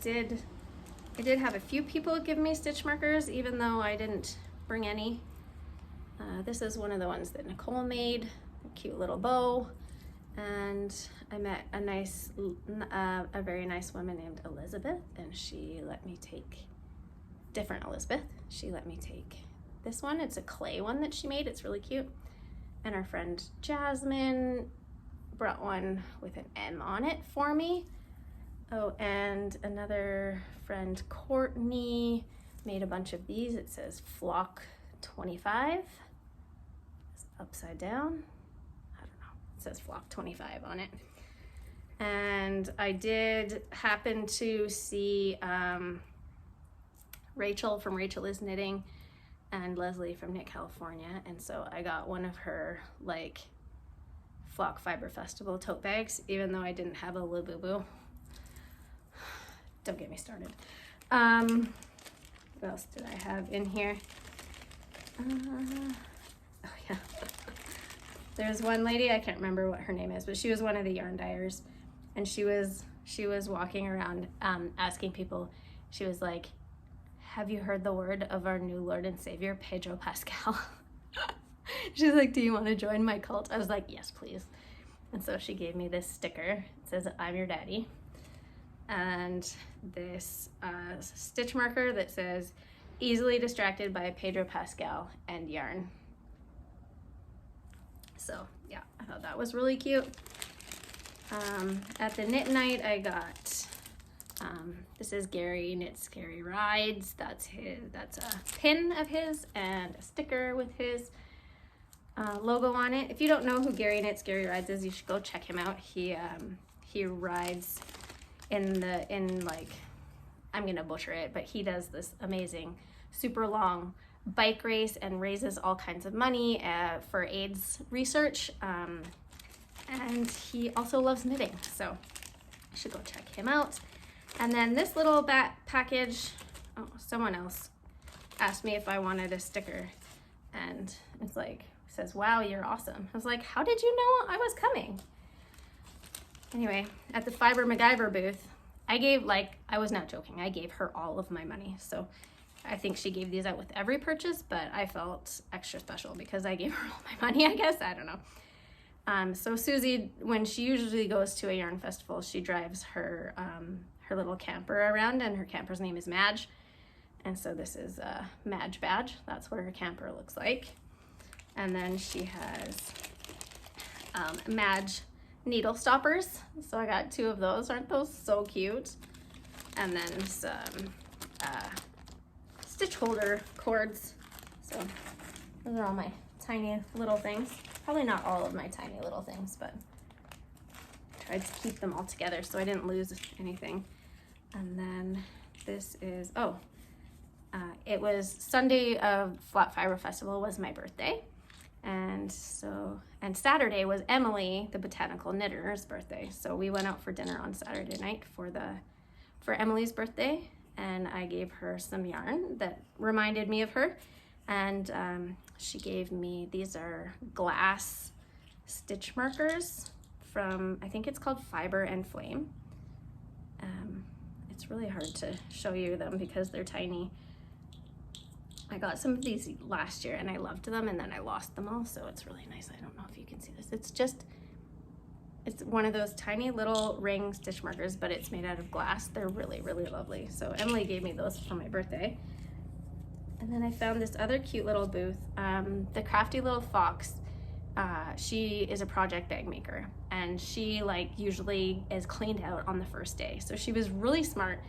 did have a few people give me stitch markers, even though I didn't bring any. This is one of the ones that Nicole made, a cute little bow. And I met a very nice woman named Elizabeth, and she let me take, different Elizabeth, she let me take this one. It's a clay one that she made, it's really cute. And our friend Jasmine brought one with an M on it for me. Oh, and another friend, Courtney, made a bunch of these. It says Flock 25. It's upside down. I don't know. It says Flock 25 on it. And I did happen to see Rachel from Rachel is Knitting and Leslie from Knit California. And so I got one of her like Flock Fiber Festival tote bags, even though I didn't have a Labubu. Don't get me started. What else did I have in here? Oh yeah. There's one lady, I can't remember what her name is, but she was one of the yarn dyers, and she was walking around asking people. She was like, "Have you heard the word of our new Lord and Savior, Pedro Pascal?" She's like, "Do you want to join my cult?" I was like, "Yes, please." And so she gave me this sticker. It says, "I'm your daddy." And this stitch marker that says, "Easily distracted by Pedro Pascal and yarn." So yeah, I thought that was really cute. At the knit night, I got, this is Gary Knits Gary Rides. That's a pin of his and a sticker with his logo on it. If you don't know who Gary Knits, Gary Rides is, you should go check him out. He rides in like, I'm gonna butcher it, but he does this amazing, super long bike race and raises all kinds of money for AIDS research. And he also loves knitting, so you should go check him out. And then this little package, oh, someone else asked me if I wanted a sticker, and it's like, it says, "Wow, you're awesome." I was like, how did you know I was coming? Anyway, at the Fiber MacGyver booth, I was not joking, I gave her all of my money. So I think she gave these out with every purchase, but I felt extra special because I gave her all my money, I guess, I don't know. So Susie, when she usually goes to a yarn festival, she drives her little camper around, and her camper's name is Madge. And so this is a Madge badge. That's what her camper looks like. And then she has Madge needle stoppers. So I got 2 of those. Aren't those so cute? And then some stitch holder cords. So those are all my tiny little things. Probably not all of my tiny little things, but I tried to keep them all together so I didn't lose anything. And then this is, it was Sunday of Flat Fiber Festival was my birthday. And Saturday was Emily, the botanical knitter's birthday. So we went out for dinner on Saturday night for Emily's birthday, and I gave her some yarn that reminded me of her. And she gave me, these are glass stitch markers from, I think it's called Fiber and Flame. It's really hard to show you them because they're tiny. I got some of these last year and I loved them, and then I lost them all, so it's really nice. I don't know if you can see this. It's one of those tiny little ring stitch markers, but it's made out of glass. They're really, really lovely. So Emily gave me those for my birthday. And then I found this other cute little booth, the Crafty Little Fox. She is a project bag maker, and she usually is cleaned out on the first day. So she was really smart.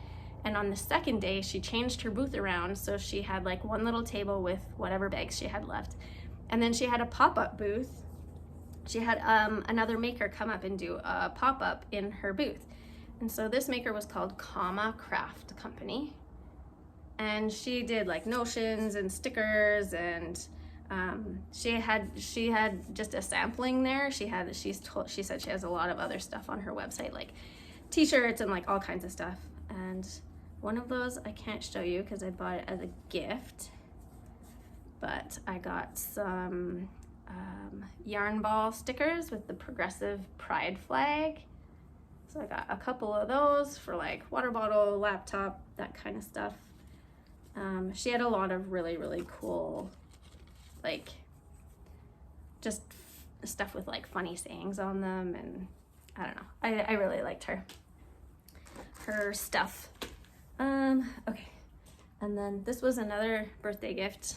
And on the second day, she changed her booth around. So she had one little table with whatever bags she had left. And then she had a pop-up booth. She had another maker come up and do a pop-up in her booth. And so this maker was called Comma Craft Company. And she did notions and stickers, and she had just a sampling there. She said she has a lot of other stuff on her website, like t-shirts and all kinds of stuff. And one of those I can't show you because I bought it as a gift, but I got some yarn ball stickers with the Progressive Pride flag. So I got a couple of those for water bottle, laptop, that kind of stuff. She had a lot of really, really cool, just stuff with funny sayings on them, and I don't know. I really liked her stuff. Okay. And then this was another birthday gift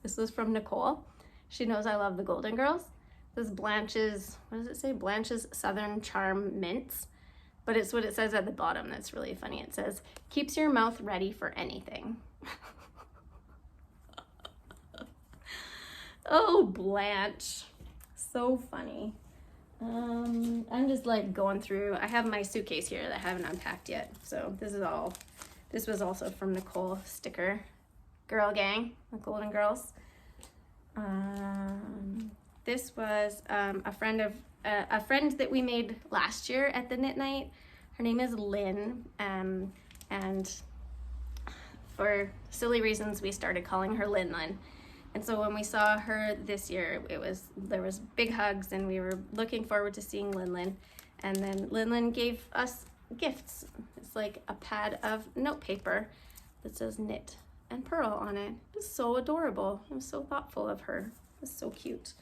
this was from Nicole. She knows I love the Golden Girls. This is Blanche's, what does it say? Blanche's Southern Charm Mints. But it's what it says at the bottom that's really funny. It says, keeps your mouth ready for anything. Oh, Blanche. So funny. I'm just going through, I have my suitcase here that I haven't unpacked yet. So this was also from Nicole sticker girl gang, the Golden Girls. This was a friend that we made last year at the knit night. Her name is Lynn, and for silly reasons we started calling her Lynn. And so when we saw her this year, there was big hugs, and we were looking forward to seeing Lin. And then Lin gave us gifts. It's a pad of note paper that says knit and purl on it. It's so adorable. It was so thoughtful of her. It's so cute.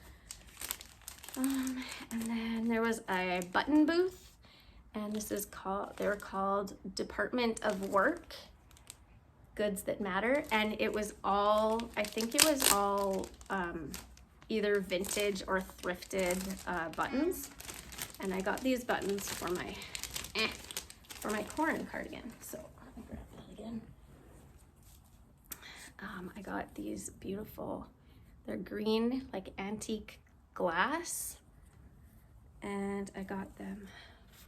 And then there was a button booth, and they were called Department of Work Goods That Matter, and it was all, I think it was all either vintage or thrifted buttons. And I got these buttons for my corn cardigan. So let me grab that again. I got these beautiful They're green, like antique glass. And I got them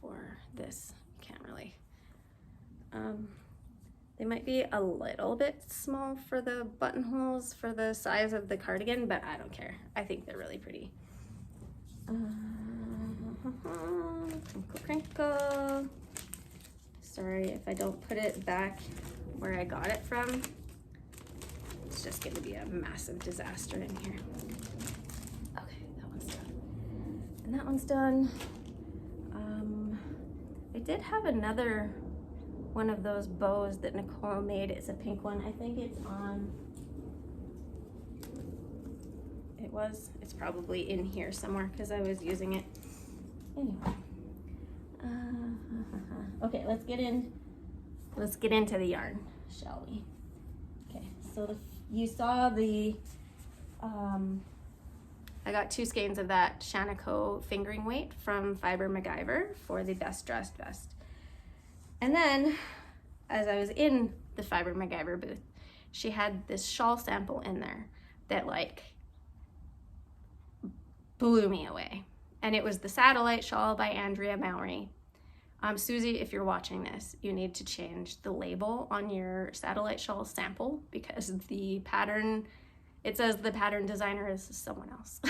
for this. Can't really. They might be a little bit small for the buttonholes for the size of the cardigan, but I don't care. I think they're really pretty. Crinkle, crinkle. Sorry if I don't put it back where I got it from. It's just going to be a massive disaster in here. Okay, that one's done. And that one's done. I did have another one of those bows that Nicole made. It's a pink one. I think it's on, it's probably in here somewhere because I was using it. Anyway. Okay, let's get into the yarn, shall we? Okay, so you saw the, I got 2 skeins of that Shanaco fingering weight from Fiber MacGyver for the Best Dressed Vest. And then, as I was in the Fiber MacGyver booth, she had this shawl sample in there that like blew me away. And it was the Satellite Shawl by Andrea Mowry. Susie, if you're watching this, you need to change the label on your Satellite Shawl sample because the pattern, it says the pattern designer is someone else,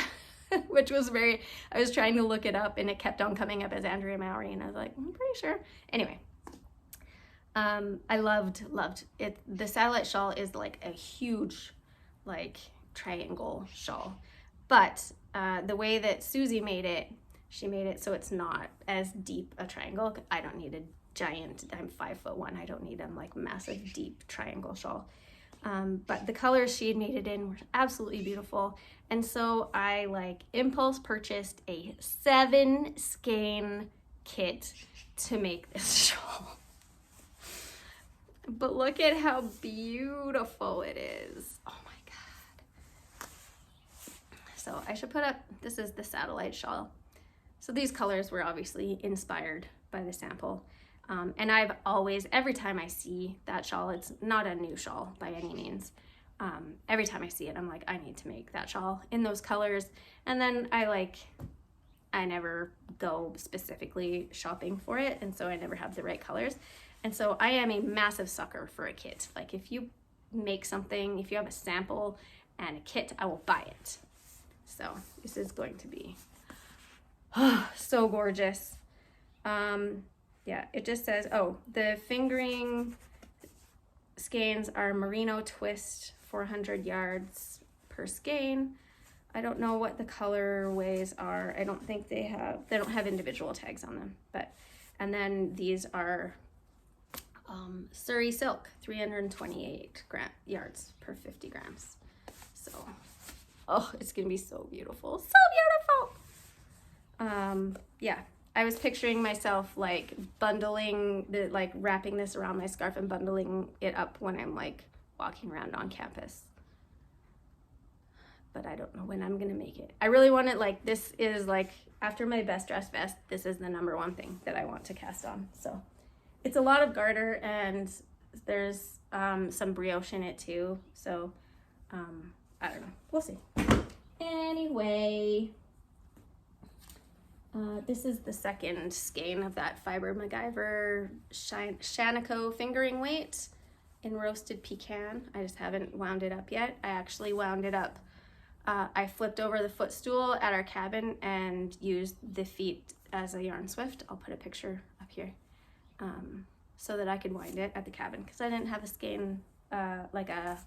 which was I was trying to look it up and it kept on coming up as Andrea Mowry and I was like, I'm pretty sure. Anyway, I loved it. The Satellite Shawl is like a huge, like triangle shawl, but the way that Susie made it, she made it so it's not as deep a triangle. I don't need a giant, I'm 5'1", I don't need a like massive deep triangle shawl. But the colors she had made it in were absolutely beautiful. And so I like impulse purchased a 7 skein kit to make this shawl. But look at how beautiful it is. Oh my God. So I should put up, this is the Satellite Shawl. So these colors were obviously inspired by the sample. And I've always, every time I see that shawl, it's not a new shawl by any means. Every time I see it, I'm like, I need to make that shawl in those colors. And then I never go specifically shopping for it. And so I never have the right colors. And so I am a massive sucker for a kit. Like if you make something, if you have a sample and a kit, I will buy it. So this is going to be so gorgeous. Yeah, it just says, oh, the fingering skeins are merino twist, 400 yards per skein. I don't know what the colorways are. I don't think they don't have individual tags on them, and then these are Surrey silk, 328 yards per 50 grams. So, oh, it's gonna be so beautiful, so beautiful. Yeah. I was picturing myself like wrapping this around my scarf and bundling it up when I'm like walking around on campus. But I don't know when I'm gonna make it. I really want it, like this is like, after my Best Dressed Vest, this is the #1 thing that I want to cast on. So it's a lot of garter and there's some brioche in it too. So I don't know, we'll see. Anyway. This is the 2nd skein of that Fiber MacGyver Shanaco fingering weight in roasted pecan. I just haven't wound it up yet. I actually wound it up. I flipped over the footstool at our cabin and used the feet as a yarn swift. I'll put a picture up here so that I could wind it at the cabin because I didn't have a skein, like a,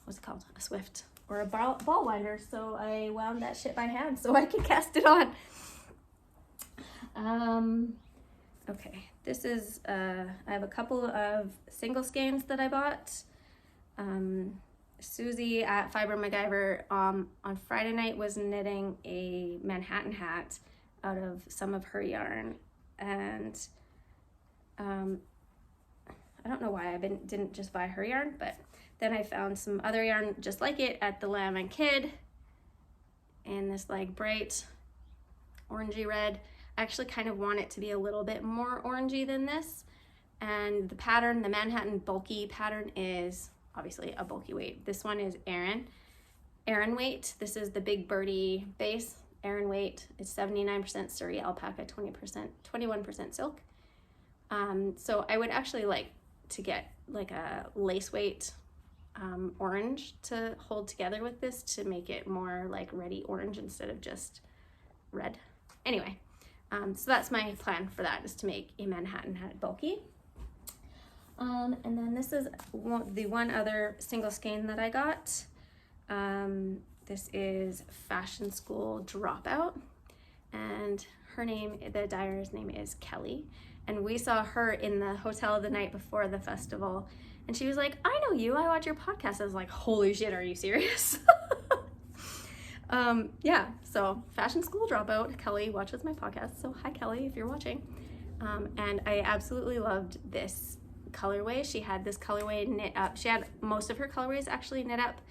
what's it called? A swift or a ball winder. So I wound that shit by hand so I could cast it on. Okay, this is, I have a couple of single skeins that I bought. Susie at Fiber MacGyver on Friday night was knitting a Manhattan hat out of some of her yarn, and I don't know why I didn't just buy her yarn, but then I found some other yarn just like it at the Lamb and Kid in this like bright orangey red. I actually kind of want it to be a little bit more orangey than this. And the pattern, the Manhattan bulky pattern, is obviously a bulky weight. This one is Aran, Aran weight. This is the Big Birdie base. Aran weight is 79% Surrey alpaca, 21% silk. So I would actually like to get like a lace weight orange to hold together with this to make it more like reddy orange instead of just red. Anyway, so that's my plan for that, is to make a Manhattan hat bulky. And then this is the one other single skein that I got. This is Fashion School Dropout, and her name, the dyer's name is Kelly, and we saw her in the hotel the night before the festival, and she was like, I know you, I watch your podcast. I was like, holy shit, are you serious? Yeah, so Fashion School Dropout, Kelly watches my podcast, so hi Kelly if you're watching. And I absolutely loved this colorway. She had this colorway knit up. She had most of her colorways actually knit up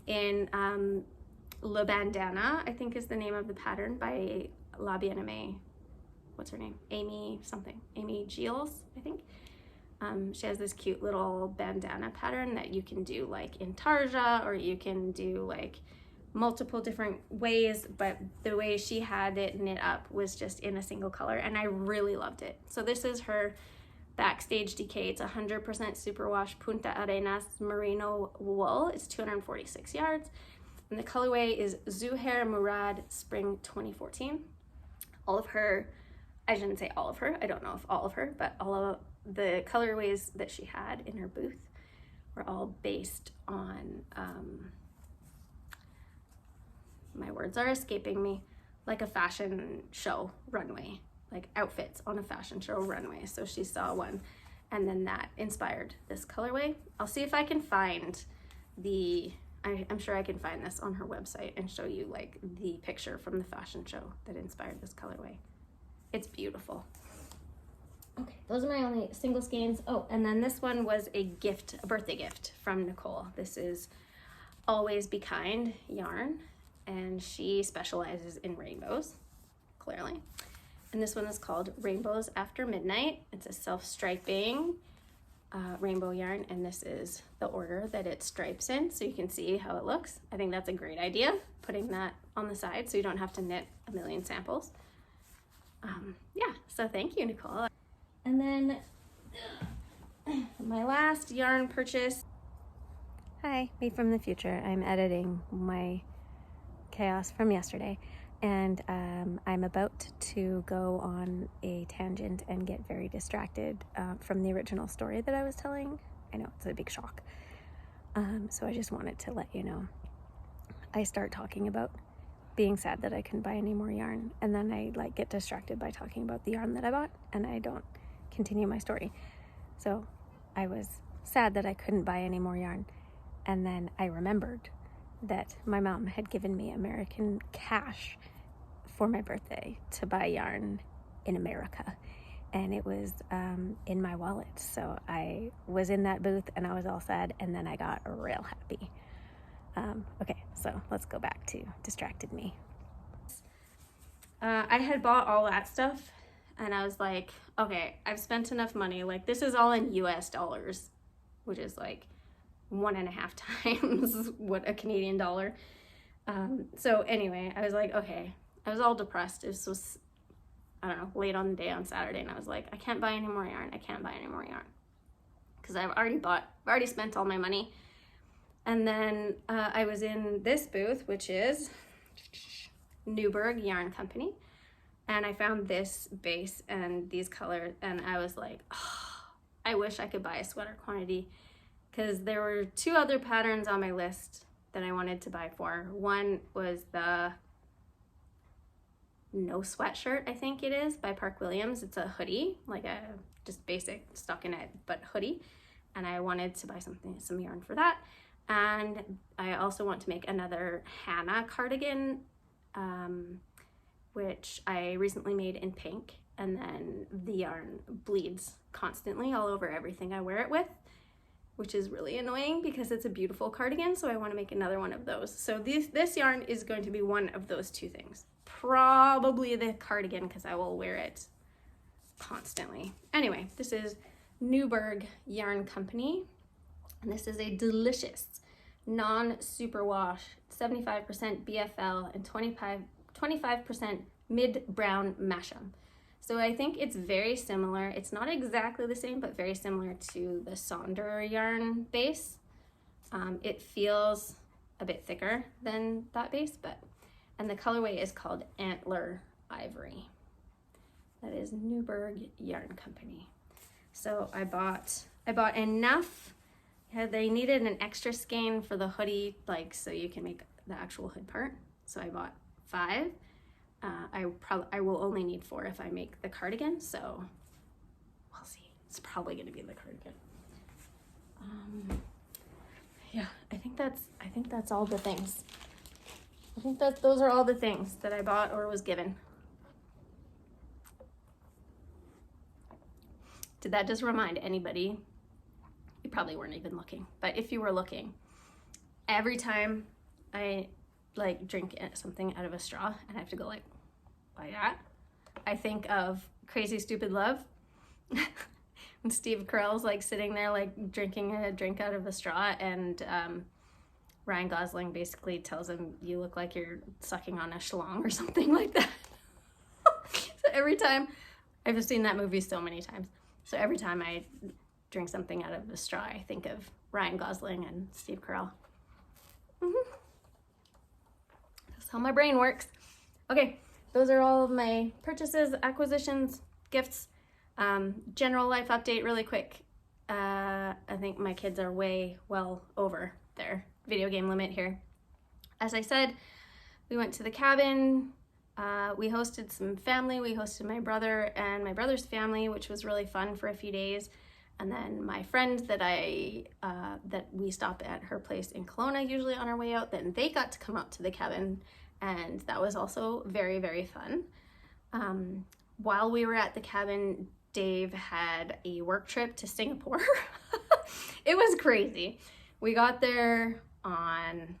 in Le Bandana, I think is the name of the pattern, by La Bien-Aimée. What's her name? Amy something. Amy Giles, I think. She has this cute little bandana pattern that you can do like in Tarja, or you can do like multiple different ways, but the way she had it knit up was just in a single color, and I really loved it. So this is her Backstage Decay. It's 100% superwash Punta Arenas merino wool. It's 246 yards. And the colorway is Zuhair Murad Spring 2014. All of her, I shouldn't say all of her, I don't know if all of her, but all of the colorways that she had in her booth were all based on, my words are escaping me, like a fashion show runway, like outfits on a fashion show runway. So she saw one, and then that inspired this colorway. I'll see if I can find I'm sure I can find this on her website and show you like the picture from the fashion show that inspired this colorway. It's beautiful. Okay, those are my only single skeins. Oh, and then this one was a gift, a birthday gift from Nicole. This is Always Be Kind yarn, and she specializes in rainbows, clearly. And this one is called Rainbows After Midnight. It's a self-striping rainbow yarn, and this is the order that it stripes in, so you can see how it looks. I think that's a great idea, putting that on the side so you don't have to knit a million samples. Yeah, so thank you, Nicole. And then my last yarn purchase. Hi, me from the future. I'm editing my chaos from yesterday, and I'm about to go on a tangent and get very distracted from the original story that I was telling. I know, it's a big shock. So I just wanted to let you know. I start talking about being sad that I couldn't buy any more yarn, and then I like get distracted by talking about the yarn that I bought, and I don't continue my story. So I was sad that I couldn't buy any more yarn, and then I remembered that my mom had given me American cash for my birthday to buy yarn in America, and it was in my wallet. So I was in that booth and I was all sad, and then I got real happy. Okay, so let's go back to distracted me. I had bought all that stuff, and I was like, okay, I've spent enough money. Like, this is all in US dollars, which is like 1.5 times what a Canadian dollar. So anyway, I was like, okay, I was all depressed. This was, I don't know, late on the day on Saturday, and I was like, I can't buy any more yarn. I can't buy any more yarn because I've already spent all my money. And then I was in this booth, which is Newburgh Yarn Company, and I found this base and these colors, and I was like, oh, I wish I could buy a sweater quantity, because there were 2 other patterns on my list that I wanted to buy for. One was the No Sweatshirt, I think it is, by Park Williams. It's a hoodie, like a just basic stockinette, but hoodie. And I wanted to buy some yarn for that. And I also want to make another Hannah cardigan, which I recently made in pink. And then the yarn bleeds constantly all over everything I wear it with, which is really annoying because it's a beautiful cardigan. So I want to make another one of those. So this yarn is going to be one of those 2 things. Probably the cardigan, because I will wear it constantly. Anyway, this is Newburgh Yarn Company, and this is a delicious non-superwash 75% BFL, and 25% mid-brown masham. So I think it's very similar. It's not exactly the same, but very similar to the Sonder yarn base. It feels a bit thicker than that base, and the colorway is called Antler Ivory. That is Newburgh Yarn Company. So I bought enough. Yeah, they needed an extra skein for the hoodie, like so you can make the actual hood part. So I bought 5. I will only need 4 if I make the cardigan, so we'll see. It's probably going to be the cardigan. Yeah, I think that's all the things. I think that those are all the things that I bought or was given. Did that just remind anybody? You probably weren't even looking, but if you were looking, every time I like drink something out of a straw and I have to go like that, I think of Crazy Stupid Love. When Steve Carell's like sitting there like drinking a drink out of a straw, and Ryan Gosling basically tells him, "You look like you're sucking on a schlong," or something like that. So every time, I've seen that movie so many times, so every time I drink something out of a straw, I think of Ryan Gosling and Steve Carell. That's how my brain works. Okay, those are all of my purchases, acquisitions, gifts. General life update really quick. I think my kids are well over their video game limit here. As I said, we went to the cabin. We hosted some family. We hosted my brother and my brother's family, which was really fun for a few days. And then my friend that we stop at her place in Kelowna usually on our way out, then they got to come out to the cabin, and that was also very, very fun. While we were at the cabin, Dave had a work trip to Singapore. It was crazy. We got there on,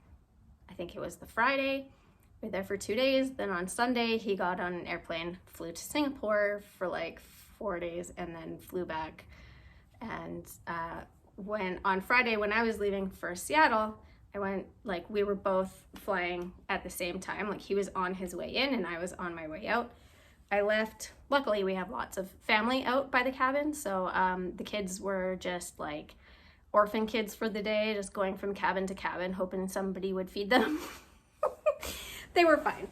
I think it was the Friday. We were there for 2 days. Then on Sunday, he got on an airplane, flew to Singapore for like 4 days, and then flew back. And on Friday, when I was leaving for Seattle, I went, like, we were both flying at the same time. Like, he was on his way in and I was on my way out. I left, luckily we have lots of family out by the cabin, so the kids were just like orphan kids for the day, just going from cabin to cabin, hoping somebody would feed them. They were fine.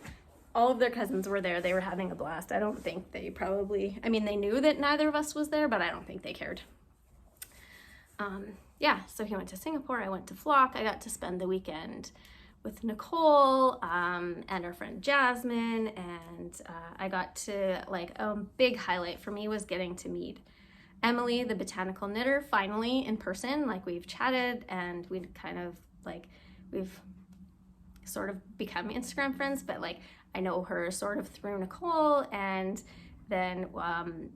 All of their cousins were there. They were having a blast. I don't think they they knew that neither of us was there, but I don't think they cared. Yeah, so he went to Singapore, I went to Flock. I got to spend the weekend with Nicole and our friend Jasmine, and I got to, like, a big highlight for me was getting to meet Emily, the botanical knitter, finally in person. Like, we've chatted and we've sort of become Instagram friends, but like I know her sort of through Nicole. And then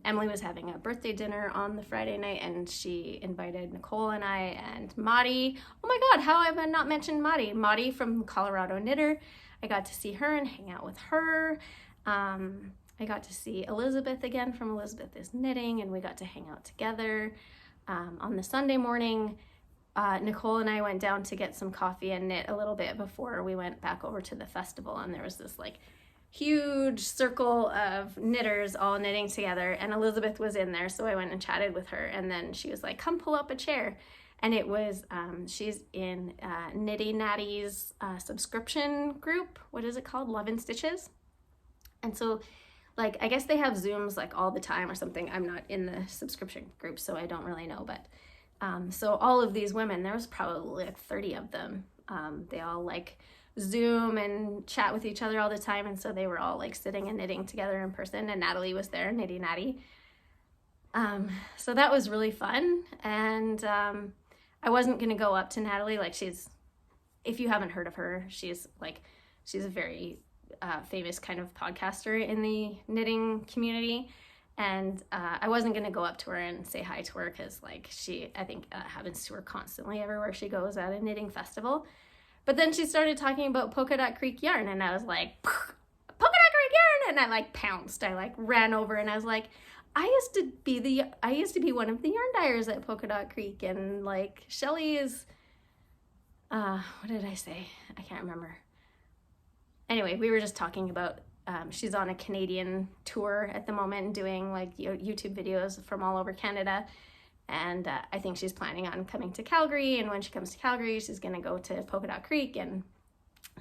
Emily was having a birthday dinner on the Friday night, and she invited Nicole and I and Maddie. Oh my God, how have I not mentioned Maddie? Maddie from Colorado Knitter. I got to see her and hang out with her. I got to see Elizabeth again from Elizabeth is Knitting, and we got to hang out together. On the Sunday morning, Nicole and I went down to get some coffee and knit a little bit before we went back over to the festival, and there was this like huge circle of knitters all knitting together, and Elizabeth was in there, so I went and chatted with her, and then she was like, come pull up a chair. And it was she's in Nitty Natty's subscription group. What is it called? Love and Stitches. And so, like, I guess they have Zooms like all the time or something. I'm not in the subscription group, so I don't really know, but so all of these women, there was probably like 30 of them. They all like Zoom and chat with each other all the time, and so they were all like sitting and knitting together in person, and Natalie was there, Nitty Natty. So that was really fun, and I wasn't gonna go up to Natalie. Like, if you haven't heard of her, she's a very famous kind of podcaster in the knitting community, and I wasn't gonna go up to her and say hi to her because like I think happens to her constantly everywhere she goes at a knitting festival. But then she started talking about Polka Dot Creek yarn, and I was like, Polka Dot Creek yarn, and I like pounced. I like ran over, and I was like, I used to be one of the yarn dyers at Polka Dot Creek, and like Shelly is what did I say? I can't remember. Anyway, we were just talking about, she's on a Canadian tour at the moment doing like YouTube videos from all over Canada. And I think she's planning on coming to Calgary. And when she comes to Calgary, she's going to go to Polka Dot Creek. And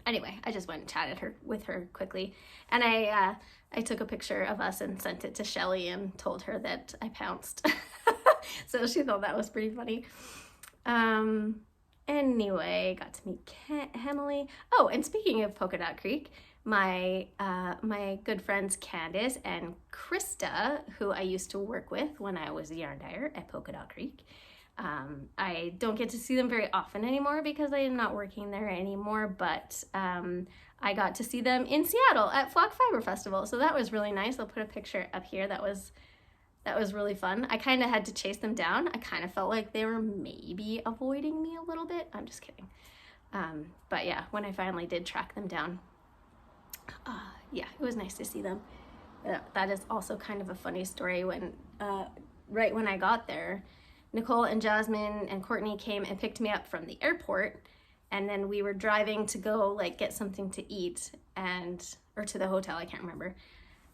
anyway, I just went and chatted with her quickly. And I took a picture of us and sent it to Shelly and told her that I pounced. So she thought that was pretty funny. Anyway, got to meet Emily. Oh, and speaking of Polka Dot Creek, my good friends Candice and Krista, who I used to work with when I was a yarn dyer at Polka Dot Creek. I don't get to see them very often anymore because I am not working there anymore, but I got to see them in Seattle at Flock Fiber Festival, so that was really nice. I'll put a picture up here. That was really fun. I kind of had to chase them down. I kind of felt like they were maybe avoiding me a little bit. I'm just kidding. But yeah, when I finally did track them down, yeah, it was nice to see them. That is also kind of a funny story. When right when I got there, Nicole and Jasmine and Courtney came and picked me up from the airport, and then we were driving to go like get something to eat or to the hotel, I can't remember.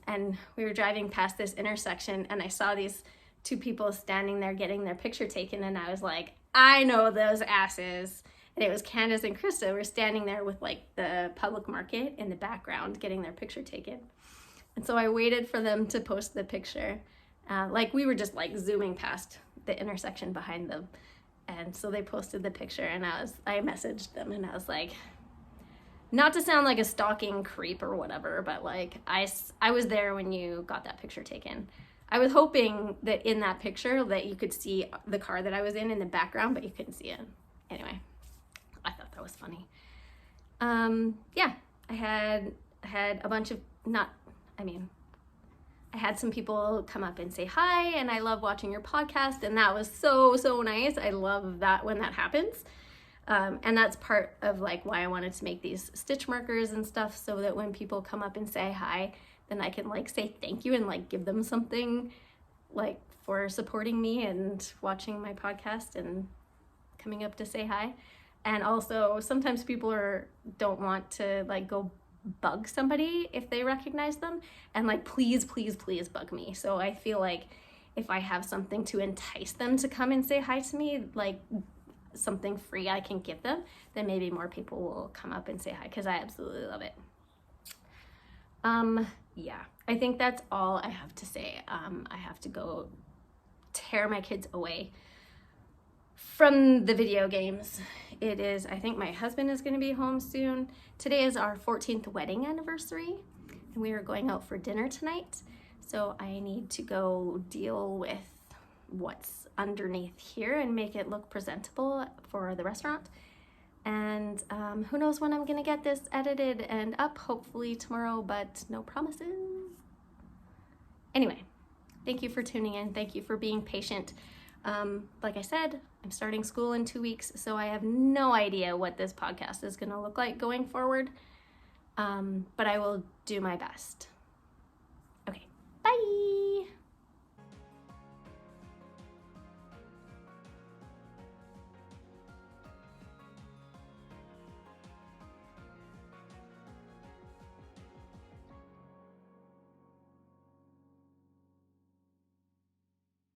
And we were driving past this intersection and I saw these two people standing there getting their picture taken, and I was like, I know those asses. And it was Candace and Krista were standing there with like the public market in the background getting their picture taken. And so I waited for them to post the picture. Like we were just like zooming past the intersection behind them. And so they posted the picture, and I messaged them and I was like, not to sound like a stalking creep or whatever, but like I was there when you got that picture taken. I was hoping that in that picture that you could see the car that I was in the background, but you couldn't see it. Anyway, I thought that was funny. Yeah, I had a bunch of I had some people come up and say hi, and I love watching your podcast, and that was so nice. I love that when that happens. And that's part of like why I wanted to make these stitch markers and stuff, so that when people come up and say hi, then I can like say thank you and like give them something like for supporting me and watching my podcast and coming up to say hi. And also sometimes people don't want to like go bug somebody if they recognize them, and like please bug me. So I feel like if I have something to entice them to come and say hi to me, like something free I can give them, then maybe more people will come up and say hi, because I absolutely love it. Yeah, I think that's all I have to say. I have to go tear my kids away from the video games. It is, I think my husband is going to be home soon. Today is our 14th wedding anniversary, and we are going out for dinner tonight. So I need to go deal with what's underneath here and make it look presentable for the restaurant. And who knows when I'm gonna get this edited and up, hopefully tomorrow, but no promises. Anyway, thank you for tuning in. Thank you for being patient. Like I said, I'm starting school in 2 weeks, so I have no idea what this podcast is gonna look like going forward, but I will do my best. Okay, bye.